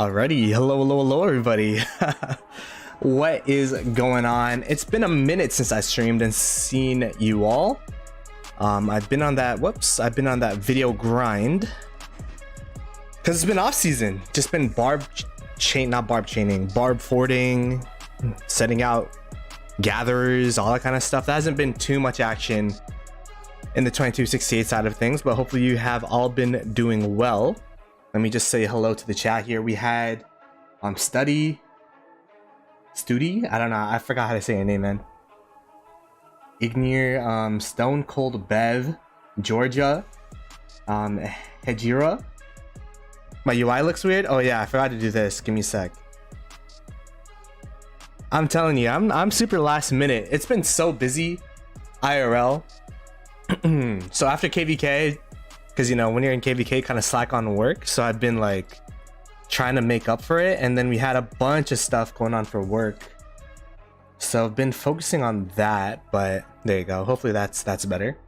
Alrighty, hello everybody. What is going on? It's been a minute since I streamed and seen you all. I've been on that video grind because it's been off season. Just been barb fording, setting out gatherers, all that kind of stuff. There hasn't been too much action in the 2268 side of things, but hopefully you have all been doing well. Let me just say hello to the chat here. We had Studi, I don't know, I forgot how to say your name, man. Ignir, Stone Cold Bev, Georgia, Hejira. My UI looks weird. Oh yeah, I forgot to do this. Give me a sec. I'm telling you, I'm super last minute. It's been so busy IRL. So after KVK, because you know when you're in KVK, kind of slack on work, so I've been like trying to make up for it, and then we had a bunch of stuff going on for work, so I've been focusing on that. But there you go, hopefully that's better.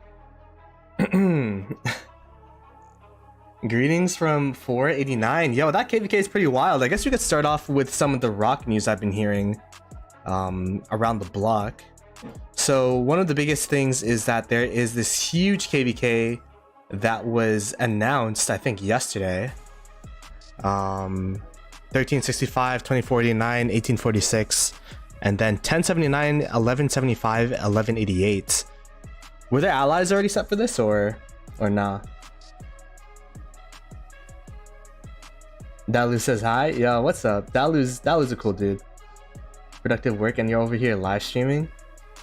Greetings from 489. Yo, that KVK is pretty wild. I guess we could start off with some of the rock news I've been hearing around the block. So one of the biggest things is that there is this huge KVK that was announced, I think yesterday. 1365, 2489, 1846, and then 1079, 1175, 1188. Were there allies already set for this or nah? Dalu says hi. Yo, what's up? Dalu's a cool dude. Productive work, and you're over here live streaming.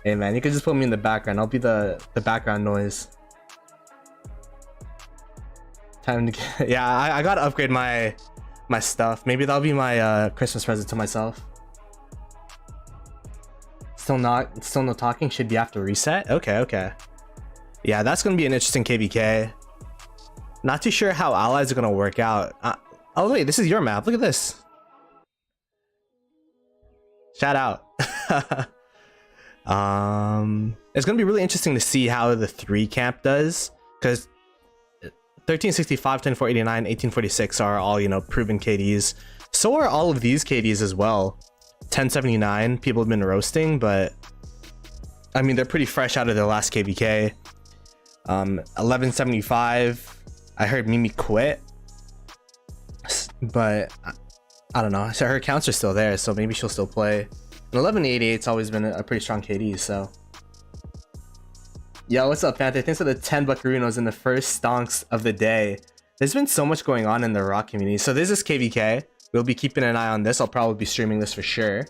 Hey man, you can just put me in the background. I'll be the background noise. Time to get, yeah, I gotta upgrade my stuff. Maybe that'll be my Christmas present to myself. Still no talking. Should be after reset. Okay. Yeah, that's gonna be an interesting KVK. Not too sure how allies are gonna work out. Oh wait, this is your map. Look at this. Shout out. It's gonna be really interesting to see how the 3 camp does, because 1365, 10489, 1846 are all, you know, proven KDs. So are all of these KDs as well. 1079 people have been roasting, but I mean they're pretty fresh out of their last KVK. 1175, I heard Mimi quit, but I don't know. So her accounts are still there, so maybe she'll still play. And 1188's always been a pretty strong KD, so. Yo, what's up, Panther? Thanks for the 10 buckaroos in the first stonks of the day. There's been so much going on in the rock community. So there's this KVK. We'll be keeping an eye on this. I'll probably be streaming this for sure.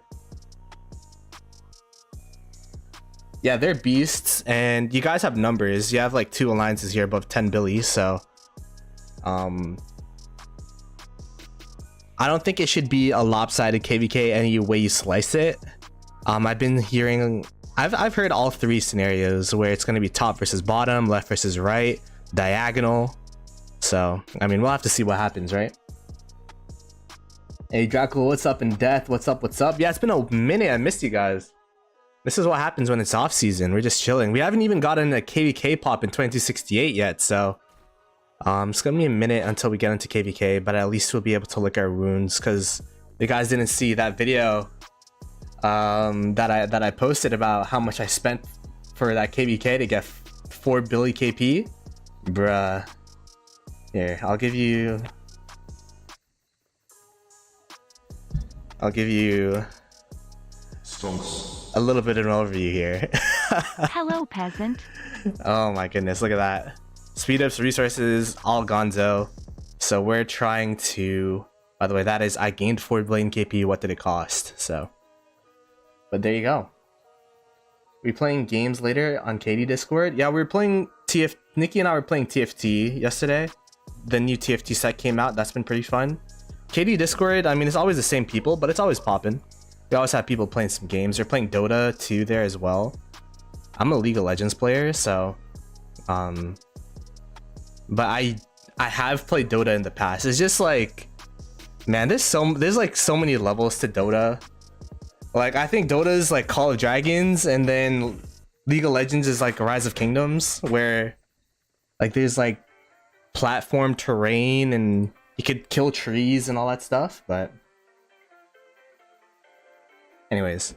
Yeah, they're beasts, and you guys have numbers. You have like 2 alliances here above 10 billies, so I don't think it should be a lopsided KVK any way you slice it. I've been hearing, I've heard all 3 scenarios where it's going to be top versus bottom, left versus right, diagonal. So I mean, we'll have to see what happens, right? Hey Dracula, what's up? In Death, what's up? Yeah, it's been a minute. I missed you guys. This is what happens when it's off season. We're just chilling. We haven't even gotten a KVK pop in 2268 yet, so it's gonna be a minute until we get into KVK, but at least we'll be able to lick our wounds, because you guys didn't see that video that I posted about how much I spent for that KVK to get 4 Billy KP. Bruh. Here, I'll give you Stonks. a little bit of an overview here. Hello, peasant. Oh my goodness, look at that. Speed ups, resources, all gonzo. So we're trying to, by the way, that is, I gained 4 billion KP. What did it cost? So, but there you go. We playing games later on KD Discord? Yeah, we were playing Nikki and I were playing TFT yesterday. The new TFT set came out. That's been pretty fun. KD Discord, I mean, it's always the same people, but it's always popping. We always have people playing some games. They're playing Dota 2 there as well. I'm a League of Legends player, so but I have played Dota in the past. It's just like, man, there's like so many levels to Dota. Like, I think Dota is like Call of Dragons, and then League of Legends is like Rise of Kingdoms, where like there's like platform terrain, and you could kill trees and all that stuff, but anyways.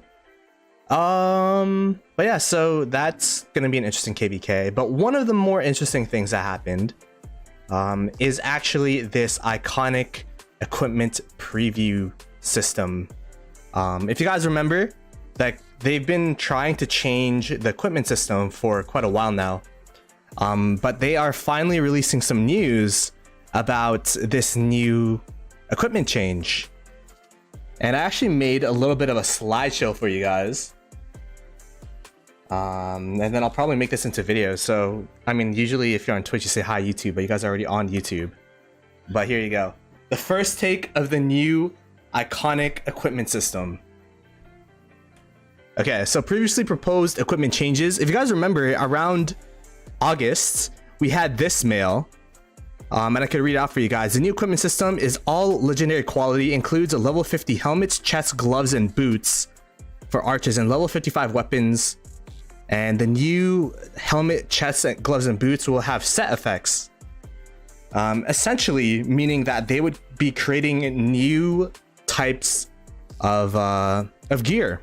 But yeah, so that's gonna be an interesting KVK. But one of the more interesting things that happened is actually this iconic equipment preview system. If you guys remember, that they've been trying to change the equipment system for quite a while now, but they are finally releasing some news about this new equipment change. And I actually made a little bit of a slideshow for you guys. And then I'll probably make this into video. So, I mean, usually if you're on Twitch, you say hi YouTube, but you guys are already on YouTube. But here you go. The first take of the new iconic equipment system. Okay, so previously proposed equipment changes. If you guys remember, around August, we had this mail. And I could read it out for you guys. The new equipment system is all legendary quality, includes a level 50 helmets, chests, gloves, and boots for archers, and level 55 weapons. And the new helmet, chests, gloves, and boots will have set effects. Essentially meaning that they would be creating new types of gear.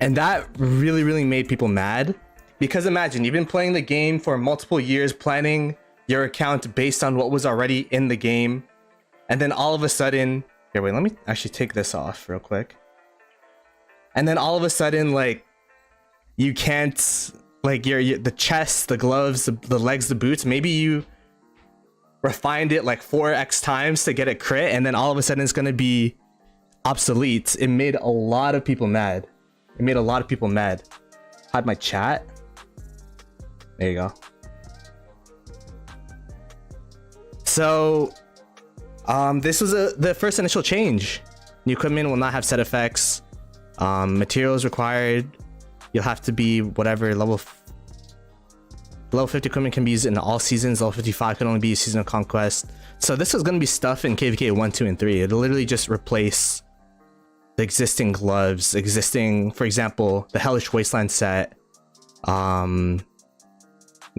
And that really made people mad. Because imagine, you've been playing the game for multiple years, planning your account based on what was already in the game. And then all of a sudden... Here, wait, let me actually take this off real quick. And then all of a sudden, like, you can't, like, the chest, the gloves, the legs, the boots, maybe you refined it like 4x times to get a crit, and then all of a sudden it's gonna be obsolete. It made a lot of people mad. Hide my chat. There you go. So, this was the first initial change. New equipment will not have set effects. Materials required. You'll have to be whatever level 50 equipment can be used in all seasons. Level 55 can only be used season of conquest. So this is going to be stuff in KVK 1, 2, and 3. It'll literally just replace the existing gloves, for example, the Hellish Wasteland set.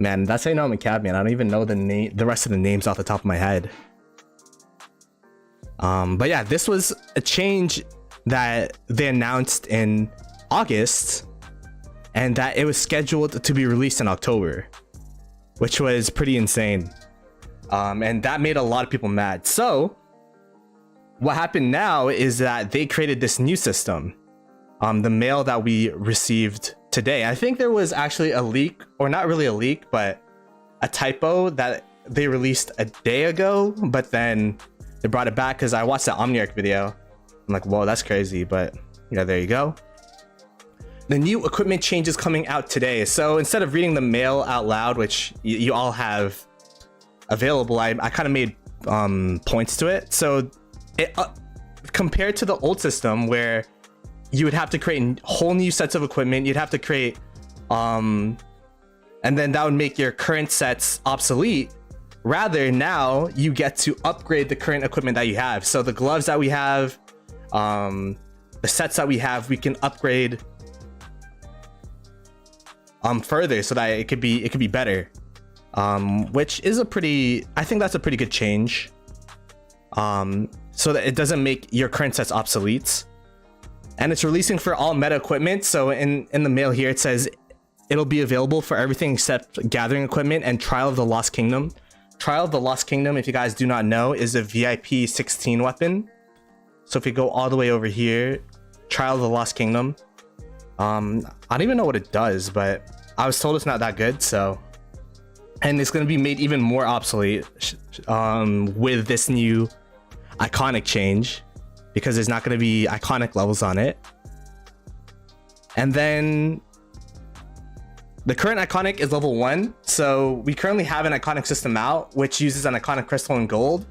Man, that's how you know I'm a cab man. I don't even know the rest of the names off the top of my head. But yeah, this was a change that they announced in August, and that it was scheduled to be released in October, which was pretty insane. And that made a lot of people mad. So what happened now is that they created this new system. The mail that we received today, I think there was actually a leak, or not really a leak, but a typo that they released a day ago, but then they brought it back because I watched the Omniarch video. I'm like, whoa, that's crazy. But yeah, there you go. The new equipment change is coming out today. So instead of reading the mail out loud, which you all have available, I kind of made points to it. So it, compared to the old system where you would have to create whole new sets of equipment, you'd have to create and then that would make your current sets obsolete. Rather, now you get to upgrade the current equipment that you have. So the gloves that we have, the sets that we have, we can upgrade further so that it could be better, which is I think that's a pretty good change, so that it doesn't make your current sets obsolete. And it's releasing for all meta equipment. So in the mail here it says it'll be available for everything except gathering equipment and Trial of the Lost Kingdom. Trial of the Lost Kingdom, if you guys do not know, is a VIP 16 weapon. So if you go all the way over here, Trial of the Lost Kingdom, I don't even know what it does, but I was told it's not that good. So, and it's going to be made even more obsolete with this new iconic change, because there's not going to be iconic levels on it. And then the current iconic is level 1. So we currently have an iconic system out which uses an iconic crystal and gold,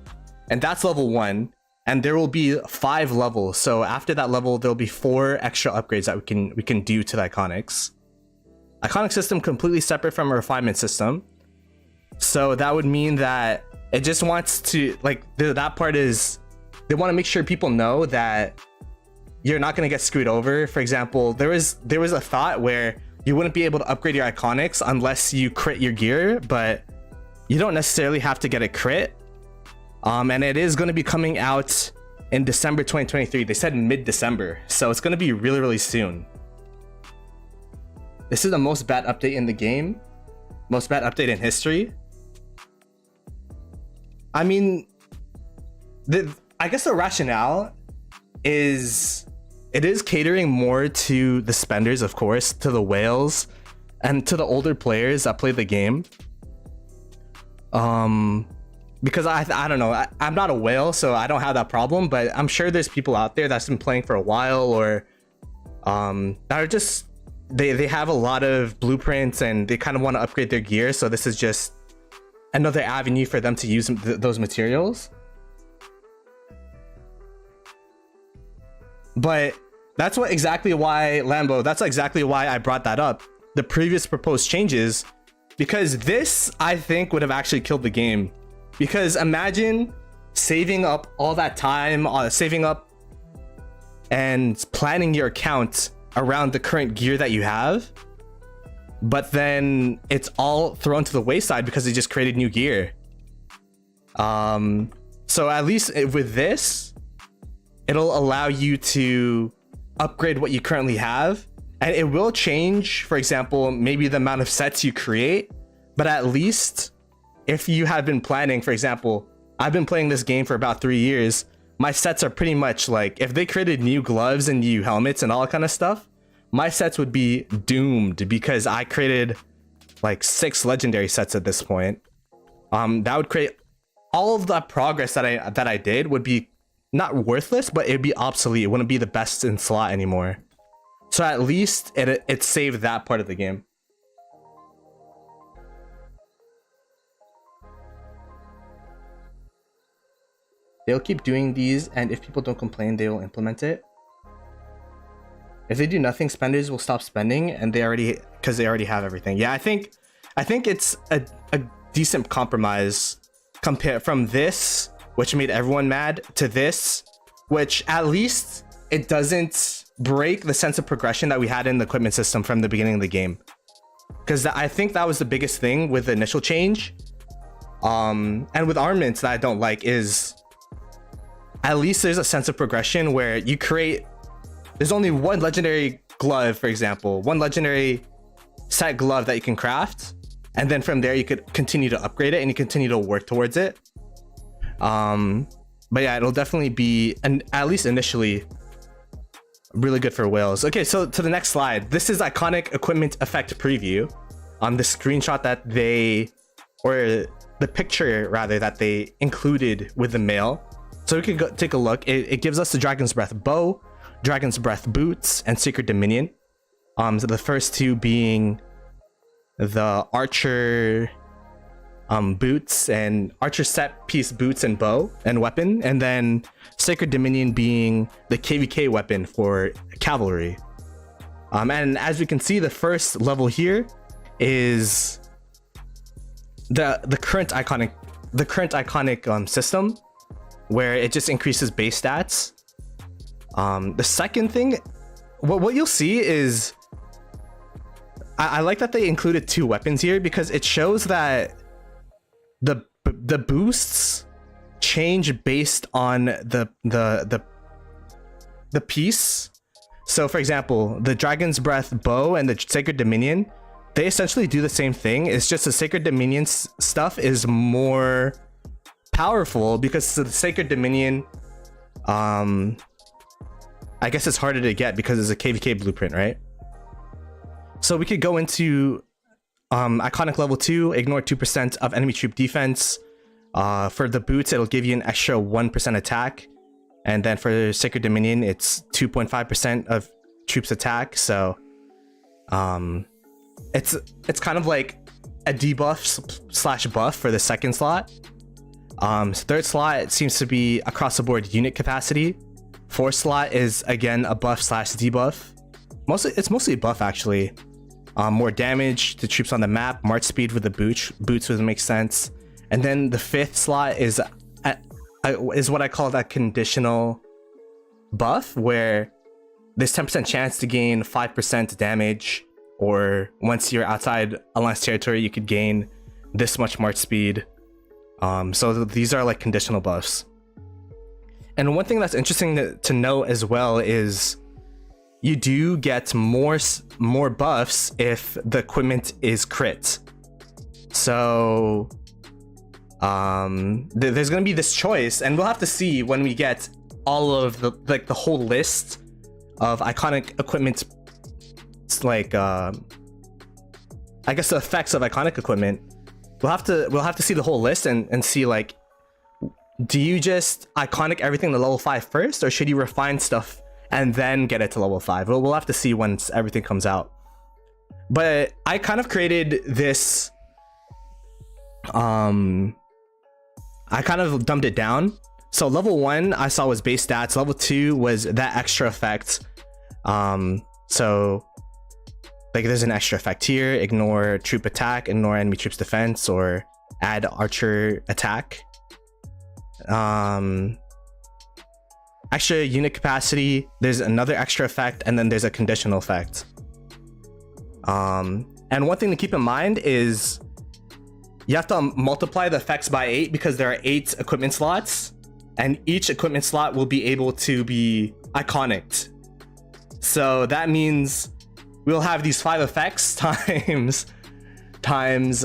and that's level 1. And there will be 5 levels. So after that level, there'll be 4 extra upgrades that we can do to the iconics. Iconic system completely separate from a refinement system. So that would mean that it just wants to, like, that part is, they want to make sure people know that you're not going to get screwed over. For example, there was a thought where you wouldn't be able to upgrade your iconics unless you crit your gear, but you don't necessarily have to get a crit. And it is going to be coming out in December 2023. They said mid-December, so it's going to be really, really soon. This is the most bad update in the game, most bad update in history. I mean, I guess the rationale is it is catering more to the spenders, of course, to the whales, and to the older players that play the game. Because I don't know, I'm not a whale, so I don't have that problem, but I'm sure there's people out there that's been playing for a while, or that are just they have a lot of blueprints and they kind of want to upgrade their gear, so this is just another avenue for them to use those materials. But that's exactly why I brought that up, the previous proposed changes, because this, I think, would have actually killed the game. Because imagine saving up all that time, saving up and planning your account around the current gear that you have, but then it's all thrown to the wayside because they just created new gear. So at least with this, it'll allow you to upgrade what you currently have, and it will change, for example, maybe the amount of sets you create, but at least if you have been planning, for example, I've been playing this game for about 3 years, my sets are pretty much like, if they created new gloves and new helmets and all that kind of stuff, my sets would be doomed because I created like 6 legendary sets at this point. That would create all of the progress that I did would be not worthless, but it'd be obsolete. It wouldn't be the best in slot anymore. So at least it saved that part of the game. They'll keep doing these, and if people don't complain, they will implement it. If they do nothing, spenders will stop spending, and because they already have everything. Yeah, I think it's a decent compromise compared from this, which made everyone mad, to this, which at least it doesn't break the sense of progression that we had in the equipment system from the beginning of the game. Because I think that was the biggest thing with the initial change. And with armaments that I don't like is, at least there's a sense of progression where you create, there's only one legendary glove, for example, one legendary set glove that you can craft, and then from there you could continue to upgrade it and you continue to work towards it. But yeah, it'll definitely be, and at least initially, really good for whales. Okay, so to the next slide. This is iconic equipment effect preview. The screenshot that they, or the picture rather, that they included with the mail. So we could go take a look. It gives us the Dragon's Breath bow, Dragon's Breath boots, and Sacred Dominion. So the first two being the Archer boots and Archer set piece boots and bow and weapon, and then Sacred Dominion being the KVK weapon for cavalry. And as we can see, the first level here is the current iconic system, where it just increases base stats. The second thing, what you'll see is, I like that they included 2 weapons here, because it shows that the boosts change based on the piece. So for example, the Dragon's Breath bow and the Sacred Dominion, they essentially do the same thing. It's just the Sacred Dominion stuff is more powerful, because the Sacred Dominion, I guess it's harder to get because it's a KVK blueprint, right? So we could go into iconic level 2, ignore 2% of enemy troop defense. For the boots, it'll give you an extra 1% attack, and then for Sacred Dominion, it's 2.5% of troops attack. So it's kind of like a debuff slash buff for the second slot. Third slot, it seems to be across the board unit capacity. Fourth slot is again a buff slash debuff. It's mostly a buff actually. More damage to troops on the map, march speed with the boots would make sense. And then the fifth slot is what I call that conditional buff, where there's 10% chance to gain 5% damage, or once you're outside alliance territory, you could gain this much march speed. So these are like conditional buffs. And one thing that's interesting to note as well is you do get more buffs if the equipment is crit. So there's gonna be this choice, and we'll have to see when we get all of the whole list of iconic equipment, like I guess the effects of iconic equipment. We'll have to see the whole list and see, like, do you just iconic everything to level 5 first, or should you refine stuff and then get it to level 5? We'll have to see once everything comes out. But I kind of created this, I kind of dumbed it down. So level 1 I saw was base stats, level 2 was that extra effect. So like there's an extra effect here: ignore troop attack, ignore enemy troops defense, or add archer attack. Extra unit capacity, there's another extra effect, and then there's a conditional effect. And one thing to keep in mind is you have to multiply the effects by 8, because there are 8 equipment slots, and each equipment slot will be able to be iconic. So that means we'll have these 5 effects times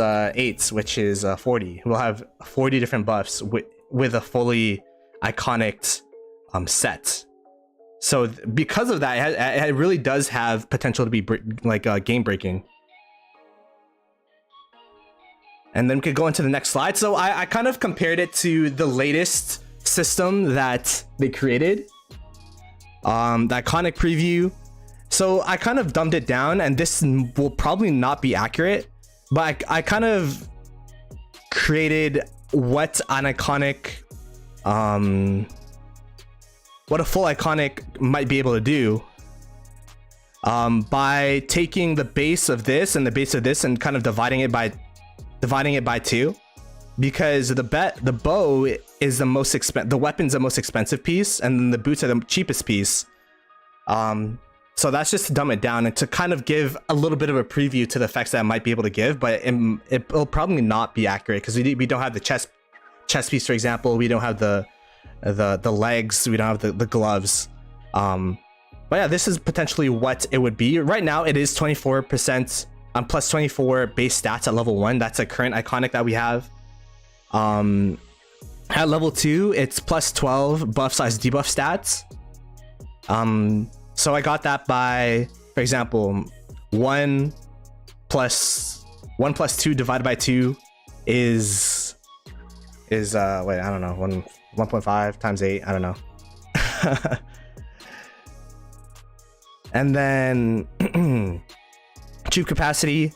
8, which is 40. We'll have 40 different buffs with a fully iconic set. So because of that, it really does have potential to be game breaking. And then we could go into the next slide. So I kind of compared it to the latest system that they created, the iconic preview. So I kind of dumbed it down, and this will probably not be accurate, but I kind of created what an iconic, what a full iconic might be able to do, by taking the base of this and the base of this and kind of dividing it by 2, because the bow is the most the weapon's the most expensive piece, and then the boots are the cheapest piece. So that's just to dumb it down and to kind of give a little bit of a preview to the effects that I might be able to give, but it'll probably not be accurate, because we don't have the chest piece, for example. We don't have the legs. We don't have the gloves. But yeah, this is potentially what it would be. Right now, it is 24%, plus 24 base stats at level 1. That's a current iconic that we have. At level 2, it's plus 12 buff size debuff stats. So I got that by, for example, 1 plus 2 divided by 2 is wait, I don't know, 1.5 times 8, I don't know. And then troop capacity,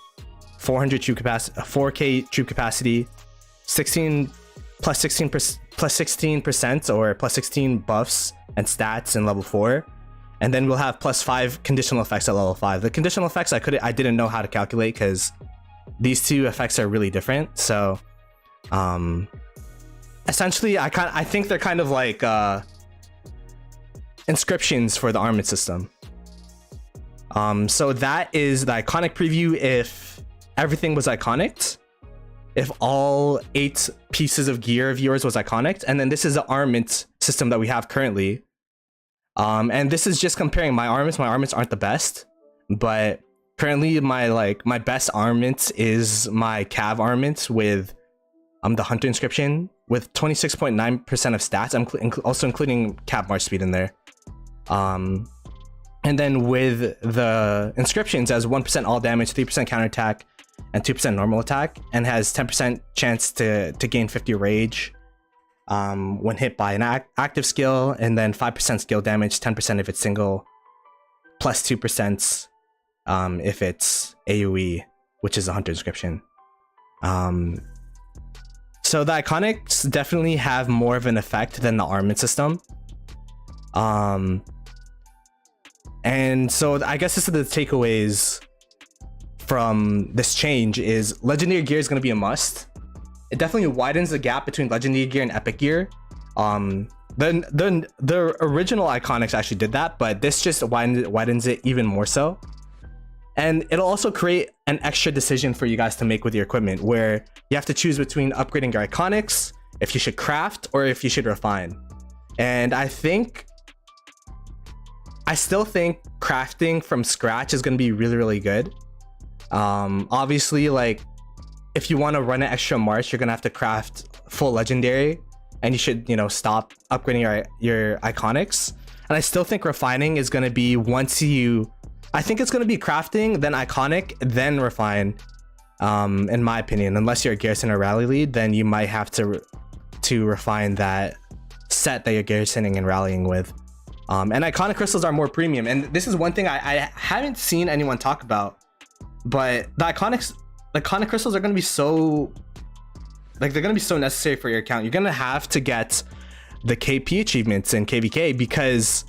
400 troop capacity, 4k troop capacity, 16 plus 16% or plus 16 buffs and stats in level 4. And then we'll have plus 5 conditional effects at level 5. The conditional effects I didn't know how to calculate, because these two effects are really different. So essentially I think they're kind of like inscriptions for the armament system. So that is the iconic preview if everything was iconic, if all 8 pieces of gear of yours was iconic. And then this is the armament system that we have currently. And this is just comparing my armaments. My armaments aren't the best, but currently my best armament is my cav armament with the hunter inscription with 26.9% of stats. I'm also including cav march speed in there. And then with the inscriptions as 1% all damage, 3% counterattack, and 2% normal attack, and has 10% chance to gain 50 rage when hit by an active skill, and then 5% skill damage, 10% if it's single, plus 2% if it's AoE, which is a hunter inscription. So the iconics definitely have more of an effect than the armament system. And so I guess this is the takeaways from this change is legendary gear is going to be a must. It definitely widens the gap between legendary gear and epic gear. The original iconics actually did that, but this just widens it even more so. And it'll also create an extra decision for you guys to make with your equipment, where you have to choose between upgrading your iconics if you should craft or if you should refine. And I still think crafting from scratch is going to be really, really good. Obviously, like, if you want to run an extra march, you're going to have to craft full legendary, and you should, you know, stop upgrading your iconics. And I still think refining is going to be I think it's going to be crafting, then iconic, then refine. In my opinion, unless you're a garrison or rally lead, then you might have to refine that set that you're garrisoning and rallying with. And iconic crystals are more premium, and this is one thing I haven't seen anyone talk about, but the iconic crystals are going to be so, like, they're going to be so necessary for your account. You're going to have to get the KP achievements in KVK, because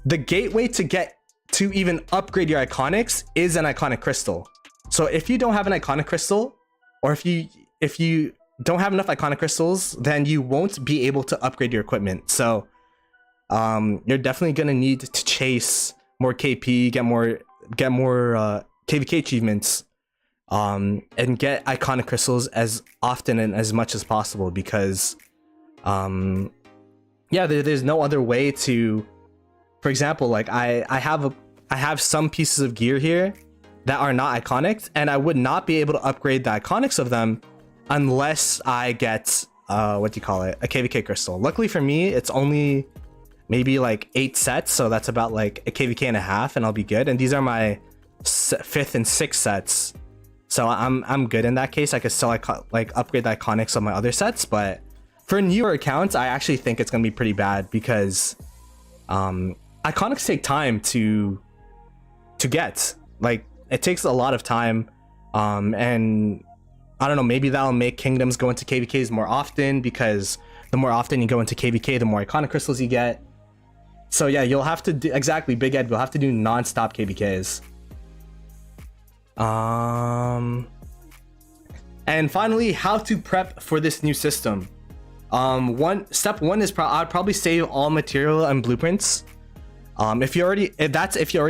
the gateway to even upgrade your iconics is an iconic crystal. So if you don't have an iconic crystal, or if you don't have enough iconic crystals, then you won't be able to upgrade your equipment. So you're definitely gonna need to chase more KP, get more KVK achievements, and get iconic crystals as often and as much as possible, because yeah, there's no other way to, for example, like I have some pieces of gear here that are not iconic, and I would not be able to upgrade the iconics of them unless I get a KVK crystal. Luckily for me, it's only maybe like 8 sets, so that's about like a KVK and a half, and I'll be good. And these are my 5th and 6th sets, so I'm good in that case. I could still like upgrade the iconics of my other sets, but for newer accounts, I actually think it's gonna be pretty bad, because iconics take time to get. Like, it takes a lot of time, and I don't know, maybe that'll make kingdoms go into KVKs more often, because the more often you go into KVK, the more iconic crystals you get. So yeah, you'll have to do, exactly, Big Ed, you'll have to do non-stop KVKs. And finally, how to prep for this new system. Step one is I'd probably save all material and blueprints. If you already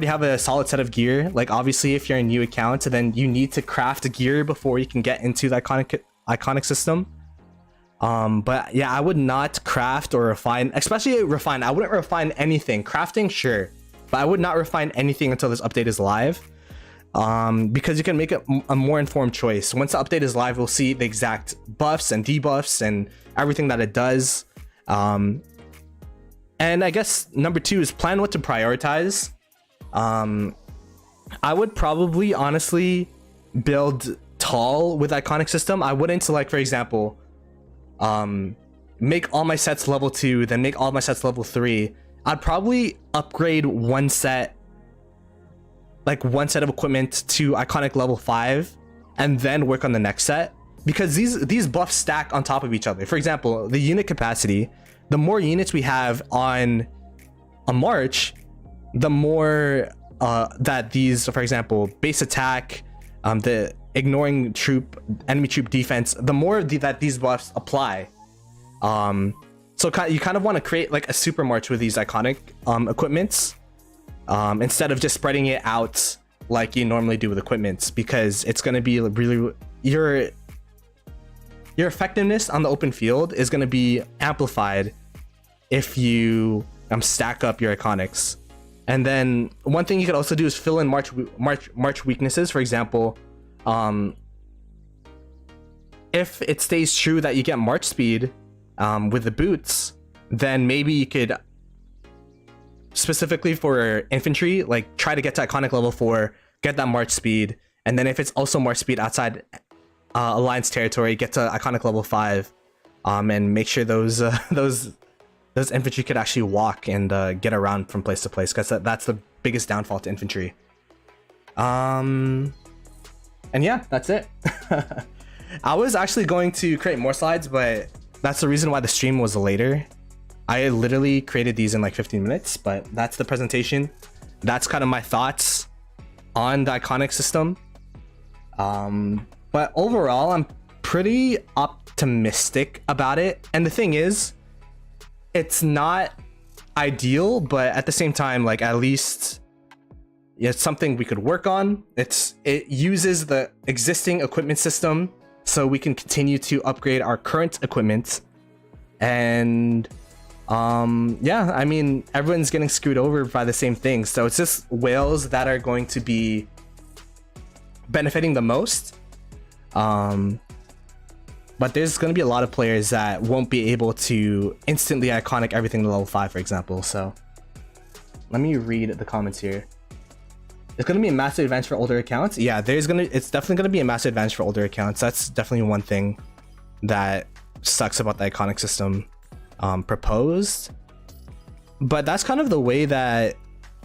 have a solid set of gear. Like, obviously, if you're a new account, then you need to craft gear before you can get into the iconic system. But yeah, I would not craft or refine, especially refine. I wouldn't refine anything. Crafting, sure, but I would not refine anything until this update is live. Because you can make a more informed choice. Once the update is live, we'll see the exact buffs and debuffs and everything that it does. And I guess number 2 is plan what to prioritize. I would probably honestly build tall with iconic system. I wouldn't, like, for example, make all my sets level 2, then make all my sets level 3. I'd probably upgrade one set of equipment to iconic level 5, and then work on the next set, because these buffs stack on top of each other. For example, the unit capacity, the more units we have on a march, the more that these, for example, base attack, the ignoring enemy troop defense, the more that these buffs apply. So you kind of want to create like a super march with these iconic equipments, instead of just spreading it out like you normally do with equipments, because it's going to be really, your effectiveness on the open field is going to be amplified if you stack up your iconics. And then one thing you could also do is fill in march weaknesses. For example, if it stays true that you get march speed with the boots, then maybe you could, specifically for infantry, like, try to get to iconic level 4, get that march speed, and then if it's also march speed outside alliance territory, get to iconic level 5, and make sure those infantry could actually walk and get around from place to place, because that's the biggest downfall to infantry. And yeah, that's it. I was actually going to create more slides, but that's the reason why the stream was later. I literally created these in like 15 minutes, but that's the presentation. That's kind of my thoughts on the iconic system. But overall, I'm pretty optimistic about it. And the thing is, it's not ideal, but at the same time, like, at least it's something we could work on. It uses the existing equipment system so we can continue to upgrade our current equipment. And yeah, I mean, everyone's getting screwed over by the same thing, so it's just whales that are going to be benefiting the most. But there's going to be a lot of players that won't be able to instantly iconic everything to level 5, for example. So let me read the comments here. It's going to be a massive advantage for older accounts. Yeah, it's definitely going to be a massive advantage for older accounts. That's definitely one thing that sucks about the iconic system proposed. But that's kind of the way that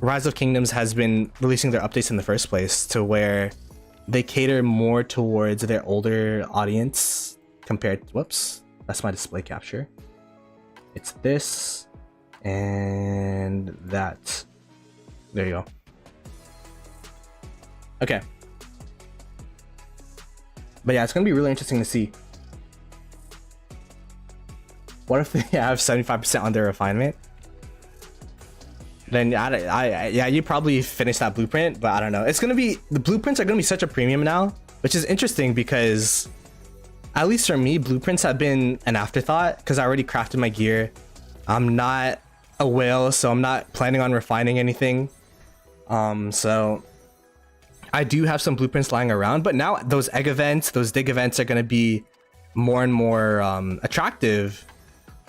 Rise of Kingdoms has been releasing their updates in the first place, to where they cater more towards their older audience compared, whoops, that's my display capture. It's this and that. There you go. Okay. But yeah, it's gonna be really interesting to see. What if they have 75% on their refinement? Then yeah, you probably finish that blueprint, but I don't know. It's gonna be, the blueprints are gonna be such a premium now, which is interesting because, at least for me, blueprints have been an afterthought because I already crafted my gear. I'm not a whale, so I'm not planning on refining anything. So I do have some blueprints lying around, but now those egg events, those dig events are gonna be more and more attractive,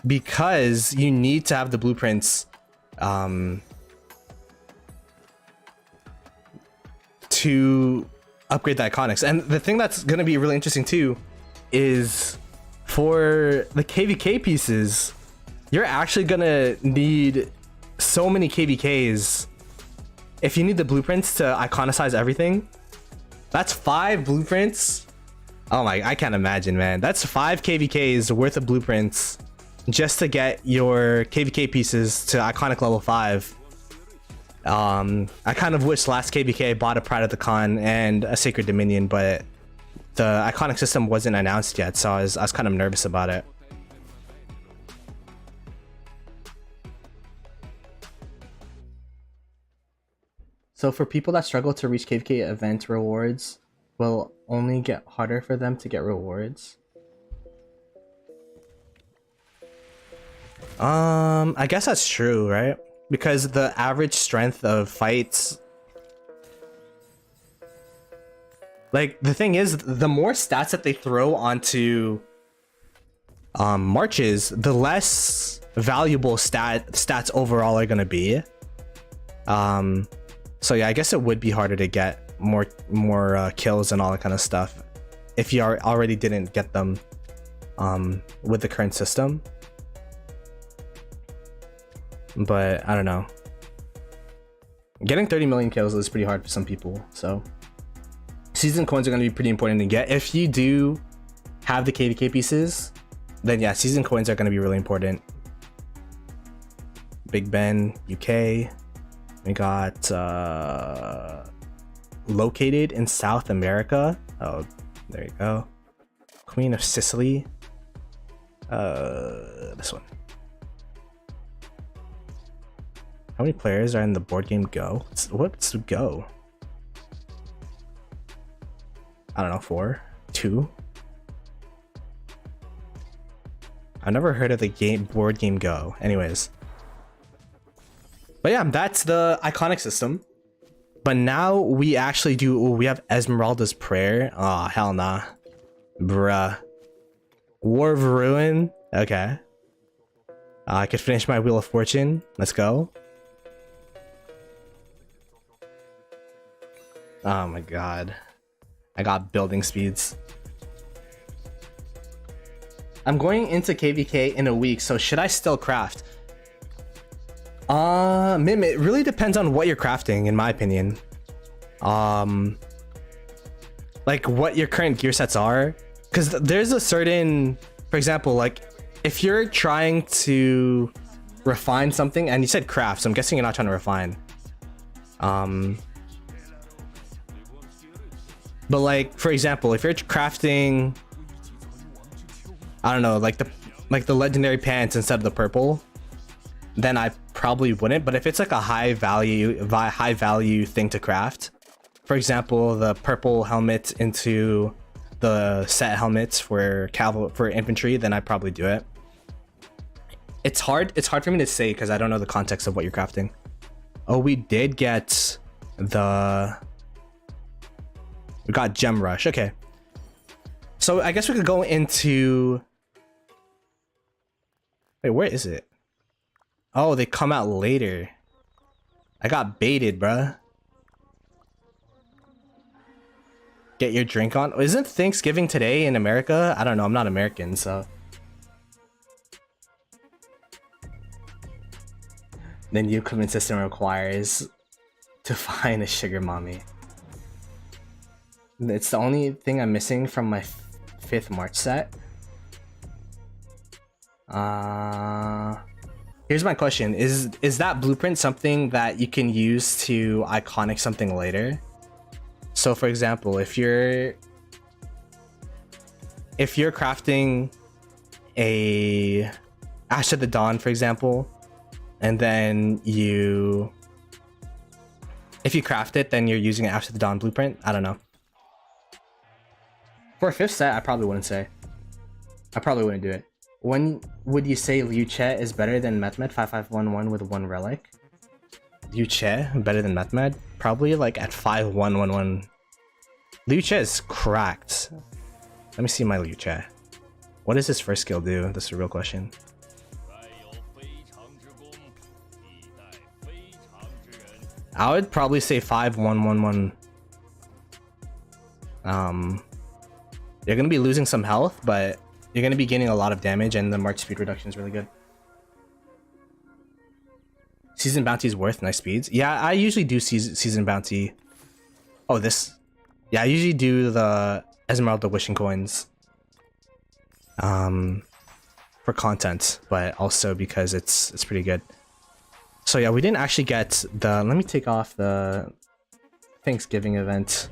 because you need to have the blueprints to upgrade the iconics. And the thing that's going to be really interesting too is for the KVK pieces, you're actually going to need so many KVKs. If you need the blueprints to iconicize everything, that's 5 blueprints. Oh my, I can't imagine, man. That's 5 KVKs worth of blueprints just to get your KVK pieces to iconic level 5. I kind of wish last KVK bought a Pride of the Khan and a Sacred Dominion, but the iconic system wasn't announced yet, so I was kind of nervous about it. So for people that struggle to reach KVK event rewards, will only get harder for them to get rewards. I guess that's true, right? Because the average strength of fights, like, the thing is, the more stats that they throw onto marches, the less valuable stats overall are gonna be. So yeah, I guess it would be harder to get more kills and all that kind of stuff if you already didn't get them with the current system. But I don't know. Getting 30 million kills is pretty hard for some people, so season coins are going to be pretty important to get. If you do have the KVK pieces, then yeah, season coins are going to be really important. Big Ben, UK. We got located in South America. Oh, there you go. Queen of Sicily. This one. How many players are in the board game Go? What's Go? I don't know, 4? 2? I've never heard of the board game Go. Anyways. But yeah, that's the iconic system. But now we actually we have Esmeralda's Prayer. Oh, hell nah. Bruh. War of Ruin. Okay. I could finish my Wheel of Fortune. Let's go. Oh my god. I got building speeds. I'm going into KVK in a week, so should I still craft? Mim, it really depends on what you're crafting, in my opinion. Like what your current gear sets are. Because there's a certain, for example, like if you're trying to refine something, and you said craft, so I'm guessing you're not trying to refine. But like, for example, if you're crafting, I don't know, like the legendary pants instead of the purple, then I probably wouldn't. But if it's like a high value thing to craft, for example, the purple helmet into the set helmets for infantry, then I'd probably do it. It's hard for me to say because I don't know the context of what you're crafting. Oh, we did get we got Gem Rush. Okay. So I guess we could go into... Wait, where is it? Oh, they come out later. I got baited, bruh. Get your drink on. Isn't Thanksgiving today in America? I don't know. I'm not American, so. The new equipment system requires to find a sugar mommy. It's the only thing I'm missing from my 5th March set. Here's my question. Is that blueprint something that you can use to iconic something later? So for example, if you're crafting a Ash of the Dawn, for example, and then if you craft it, then you're using an Ash of the Dawn blueprint. I don't know. For a 5th set, I probably wouldn't say. I probably wouldn't do it. When would you say Liu Che is better than Mehmet 5511 with 1 relic? Liu Che better than Mehmet? Probably like at 5111. Liu Che is cracked. Let me see my Liu Che. What does his first skill do? That's a real question. I would probably say 5111. You're gonna be losing some health, but you're gonna be gaining a lot of damage, and the march speed reduction is really good. Season bounty is worth nice speeds. Yeah, I usually do season bounty. Oh, this. Yeah, I usually do the Esmeralda wishing coins. For content, but also because it's pretty good. So yeah, we didn't actually get the. Let me take off the Thanksgiving event.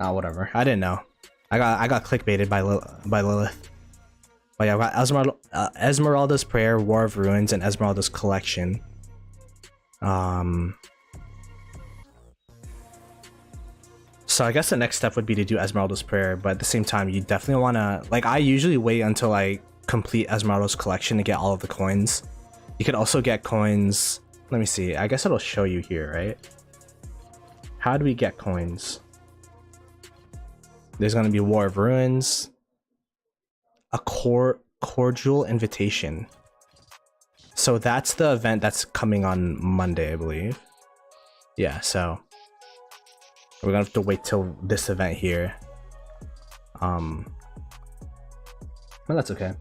Oh, whatever. I didn't know. I got clickbaited by Lilith. But yeah, I got Esmeralda's Prayer, War of Ruins, and Esmeralda's Collection. So I guess the next step would be to do Esmeralda's Prayer, but at the same time, you definitely want to... Like, I usually wait until I complete Esmeralda's Collection to get all of the coins. You could also get coins... Let me see. I guess it'll show you here, right? How do we get coins? There's going to be War of Ruins. A cordial invitation. So that's the event that's coming on Monday, I believe. Yeah, so... We're gonna have to wait till this event here. Well, that's okay.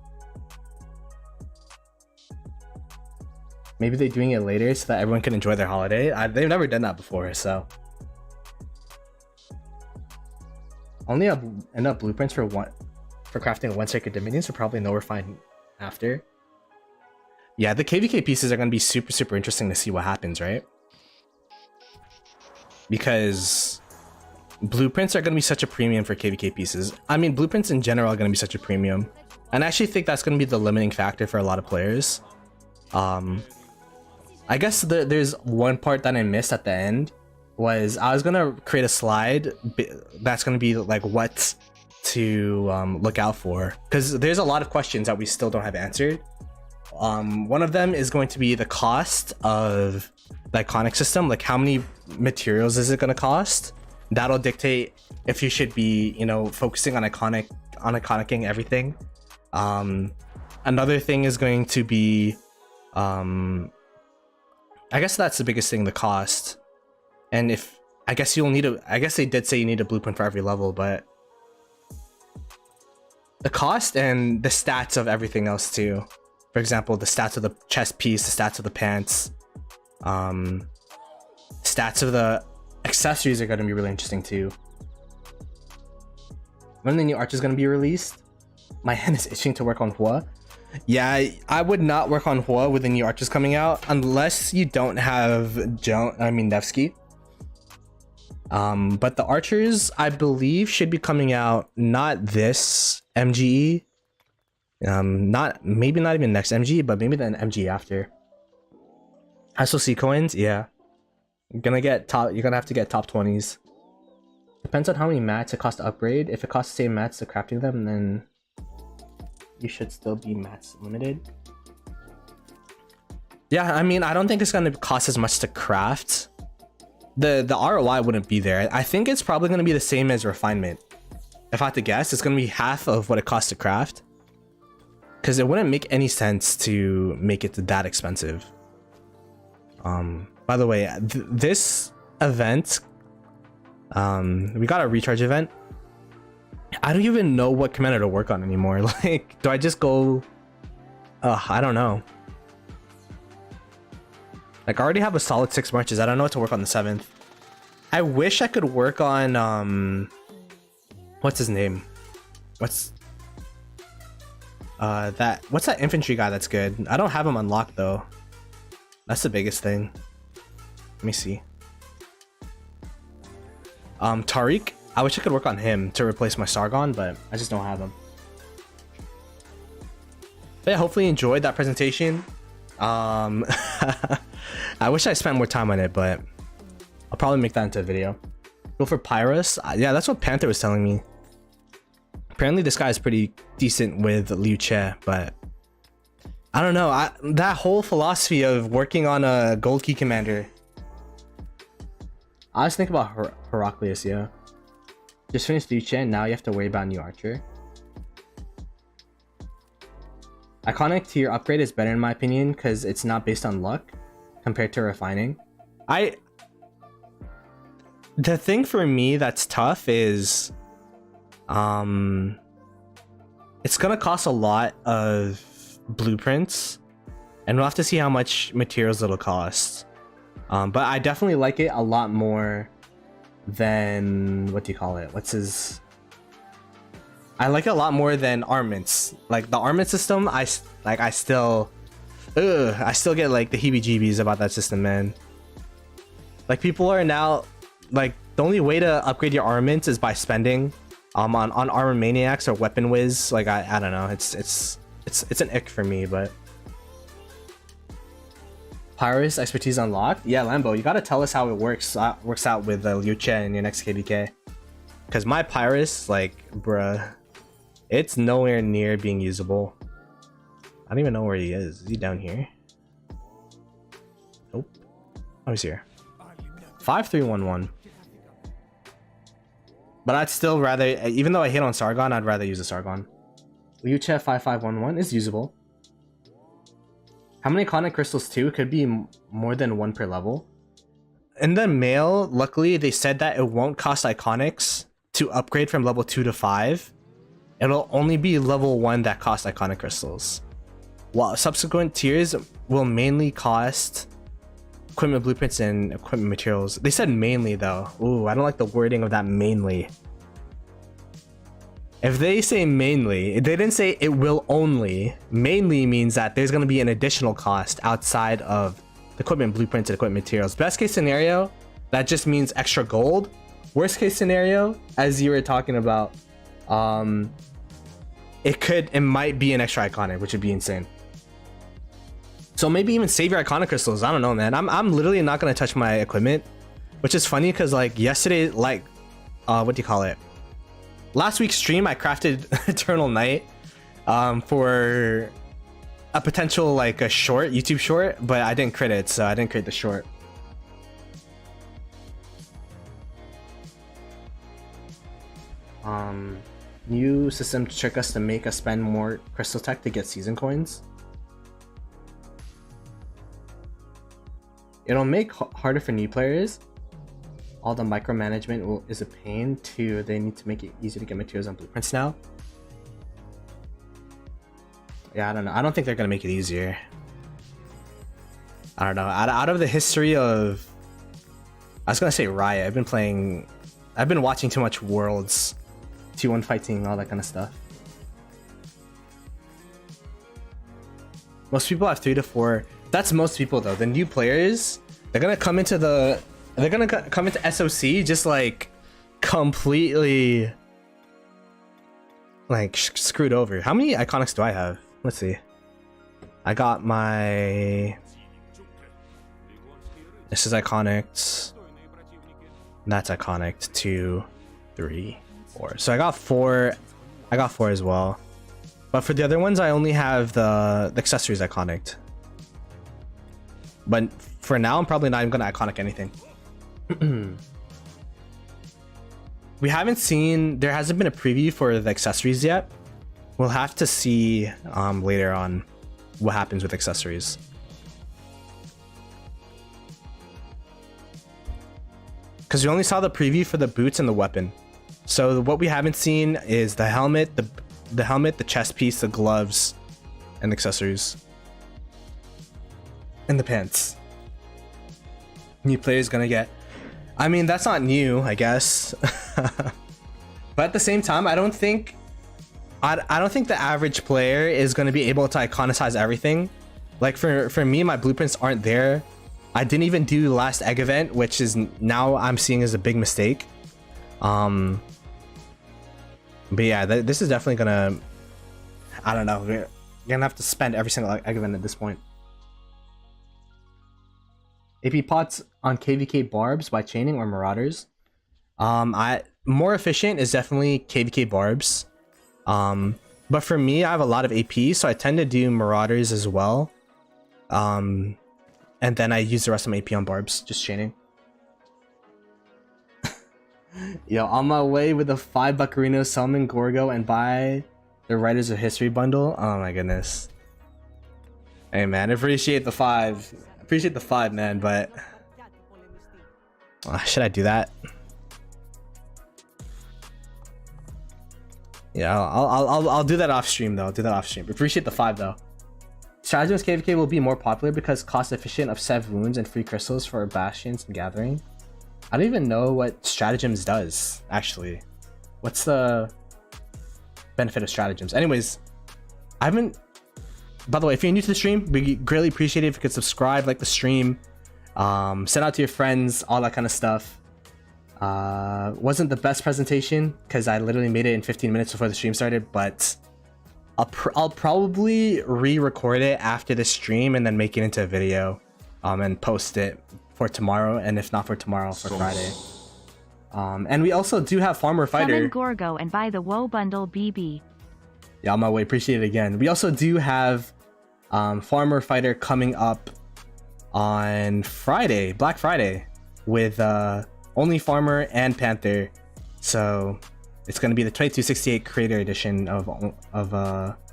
Maybe they're doing it later so that everyone can enjoy their holiday. They've never done that before, so. Only have enough blueprints for crafting 1 Sacred Dominion, so probably know we're fine after. Yeah, the KVK pieces are gonna be super interesting to see what happens, right? Because blueprints are going to be such a premium for KVK pieces. I mean, blueprints in general are going to be such a premium. And I actually think that's going to be the limiting factor for a lot of players. I guess there's one part that I missed at the end. Was I was going to create a slide that's going to be like what to look out for. Because there's a lot of questions that we still don't have answered. One of them is going to be the cost of the iconic system. Like how many materials is it going to cost? That'll dictate if you should be, you know, focusing on iconicking everything. Another thing is going to be, I guess that's the biggest thing, the cost. And if, I guess they did say you need a blueprint for every level, but the cost and the stats of everything else too. For example, the stats of the chest piece, the stats of the pants, stats of the accessories are going to be really interesting too. When the new arch is going to be released? My hand is itching to work on Hua. Yeah, I would not work on Hua with the new arches coming out unless you don't have Nevsky. But the archers, I believe, should be coming out not this MGE. Maybe not even next MG, but maybe the MG after. SOC coins, yeah. You're gonna have to get top 20s Depends on how many mats it costs to upgrade. If it costs the same mats to crafting them, then you should still be mats limited. Yeah, I mean, I don't think it's gonna cost as much to craft. The ROI wouldn't be there. I think it's probably gonna be the same as refinement. If I had to guess, it's gonna be half of what it costs to craft. Because it wouldn't make any sense to make it that expensive. By the way, this event, we got a recharge event. I don't even know what commander to work on anymore. Like, do I just go? I don't know. Like, I already have a solid 6 marches. I don't know what to work on the 7th. I wish I could work on what's his name? What's that infantry guy that's good? I don't have him unlocked though. That's the biggest thing. Let me see. Tariq. I wish I could work on him to replace my Sargon, but I just don't have him. But yeah, hopefully you enjoyed that presentation. I wish I spent more time on it, but I'll probably make that into a video. Go for Pyrus. Yeah, that's what Panther was telling me. Apparently this guy is pretty decent with Liu Che, but I don't know. That whole philosophy of working on a gold key commander. I was thinking about Heraclius, yeah. Just finished Liu Che and now you have to worry about new archer. Iconic tier upgrade is better in my opinion because it's not based on luck compared to refining. The thing for me that's tough is it's gonna cost a lot of blueprints and we'll have to see how much materials it'll cost. But I definitely like it a lot more than what do you call it? I like it a lot more than armaments. Like the armament system, I still get like the heebie-jeebies about that system, man. Like people are now like the only way to upgrade your armaments is by spending on armor maniacs or weapon whiz. Like I don't know. It's an ick for me, but Pyrus expertise unlocked. Yeah, Lambo, you gotta tell us how it works out with Liu Che in your next KBK. Cause my Pyrus, like, bruh, it's nowhere near being usable. I don't even know where he is. Is he down here? Nope. Oh, he's here. 5311. But I'd still rather, even though I hit on Sargon, I'd rather use a Sargon. Liu Che 5511 is usable. How many iconic crystals too? Could be more than 1 per level. In the mail, luckily they said that it won't cost iconics to upgrade from level 2 to 5. It'll only be level 1 that costs iconic crystals. While subsequent tiers will mainly cost equipment blueprints and equipment materials. They said mainly though. Ooh, I don't like the wording of that mainly. If they say mainly, they didn't say it will only. Mainly means that there's going to be an additional cost outside of the equipment blueprints and equipment materials. Best case scenario, that just means extra gold. Worst case scenario, as you were talking about, it might be an extra iconic, which would be insane. So maybe even save your iconic crystals. I don't know, man. I'm literally not going to touch my equipment, which is funny because like yesterday, like, what do you call it? Last week's stream, I crafted Eternal Night for a potential like a short, YouTube short, but I didn't crit it, so I didn't crit the short. New system to trick us to make us spend more crystal tech to get season coins. It'll make harder for new players. All the micromanagement is a pain too. They need to make it easy to get materials and blueprints now. Yeah, I don't know. I don't think they're gonna make it easier. I don't know. Out of the history of, I was gonna say Riot. I've been watching too much Worlds, T1 fighting, all that kind of stuff. Most people have 3 to 4. That's most people though. The new players, they're gonna come into SOC just like completely like screwed over. How many iconics do I have? Let's see. I got my, this is iconics, that's iconic too. 3, 4. So I got 4. I got 4 as well. But for the other ones, I only have the accessories iconic. But for now, I'm probably not even gonna iconic anything. We haven't seen, there hasn't been a preview for the accessories yet. We'll have to see later on what happens with accessories. Because we only saw the preview for the boots and the weapon. So what we haven't seen is the helmet, the helmet, the chest piece, the gloves, and the accessories. And the pants. New player's gonna get. I mean, that's not new, I guess. But at the same time, I don't think the average player is gonna be able to iconicize everything. Like for me, my blueprints aren't there. I didn't even do the last egg event, which is now I'm seeing as a big mistake. But yeah, this is definitely gonna, I don't know, we're gonna have to spend every single egg event at this point. AP pots on KVK barbs by chaining or marauders. More efficient is definitely KVK barbs. But for me, I have a lot of AP, so I tend to do marauders as well. And then I use the rest of my AP on barbs, just chaining. Yo, on my way with the 5 Buccarino, summon Gorgo, and buy the Writers of History bundle. Oh my goodness. Hey man, appreciate the 5. Appreciate the 5, man, but should I do that? Yeah, I'll do that off stream though. Do that off stream. Appreciate the 5 though. Stratagems KVK will be more popular because cost efficient of 7 wounds and free crystals for bastions and gathering. I don't even know what stratagems does actually. What's the benefit of stratagems? Anyways, I haven't. By the way, if you're new to the stream, we greatly appreciate it if you could subscribe, like the stream, send out to your friends, all that kind of stuff. Wasn't the best presentation because I literally made it in 15 minutes before the stream started, but I'll probably re-record it after the stream and then make it into a video, and post it for tomorrow, and if not for tomorrow, for Friday. And we also do have Farmer Fighter. Summon Gorgo and buy the WoW bundle BB. Yeah, on my way. Appreciate it again. We also do have Farmer Fighter coming up on Friday, Black Friday, with only Farmer and Panther. So it's going to be the 2268 Creator Edition of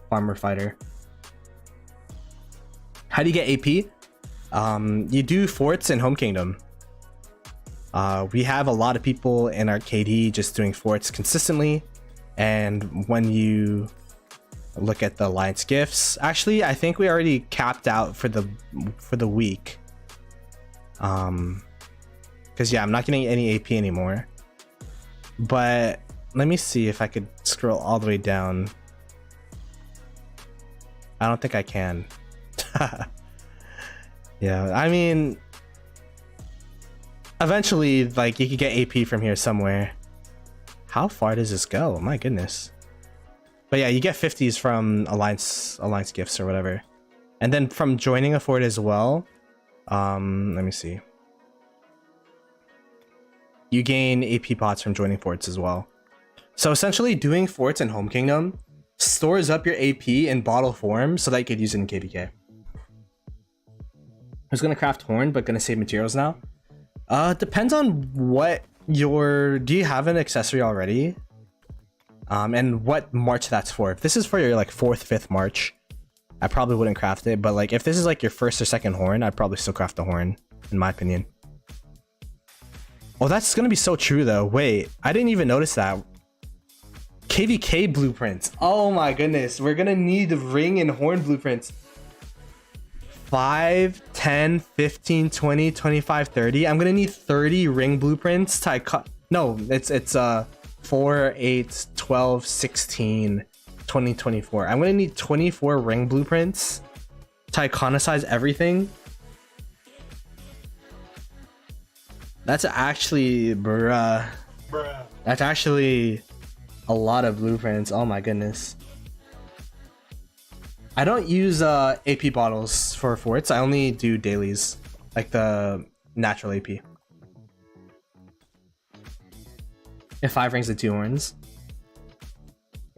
Farmer Fighter. How do you get AP? You do forts in Home Kingdom. We have a lot of people in our KD just doing forts consistently, and when you look at the alliance gifts, actually I think we already capped out for the week, because yeah, I'm not getting any AP anymore. But let me see if I could scroll all the way down. I don't think I can. Yeah, I mean, eventually, like, you could get AP from here somewhere. How far does this go? My goodness. But yeah, you get 50s from alliance gifts or whatever, and then from joining a fort as well. Let me see. You gain AP pots from joining forts as well. So essentially, doing forts in Home Kingdom stores up your AP in bottle form so that you could use it in KVK. I was gonna craft horn, but gonna save materials now. Depends on what your. Do you have an accessory already? And what march that's for. If this is for your like 4th, 5th march, I probably wouldn't craft it. But like if this is like your 1st or 2nd horn, I'd probably still craft the horn, in my opinion. Oh, that's gonna be so true though. Wait, I didn't even notice that. KVK blueprints. Oh my goodness, we're gonna need ring and horn blueprints. 5, 10, 15, 20, 25, 30. I'm gonna need 30 ring blueprints to no, it's 4, 8, 12, 16, 20, 24. I'm gonna need 24 ring blueprints to iconicize everything. That's actually, bruh. That's actually a lot of blueprints. Oh my goodness. I don't use AP bottles for forts. I only do dailies, like the natural AP. If 5 rings and 2 horns.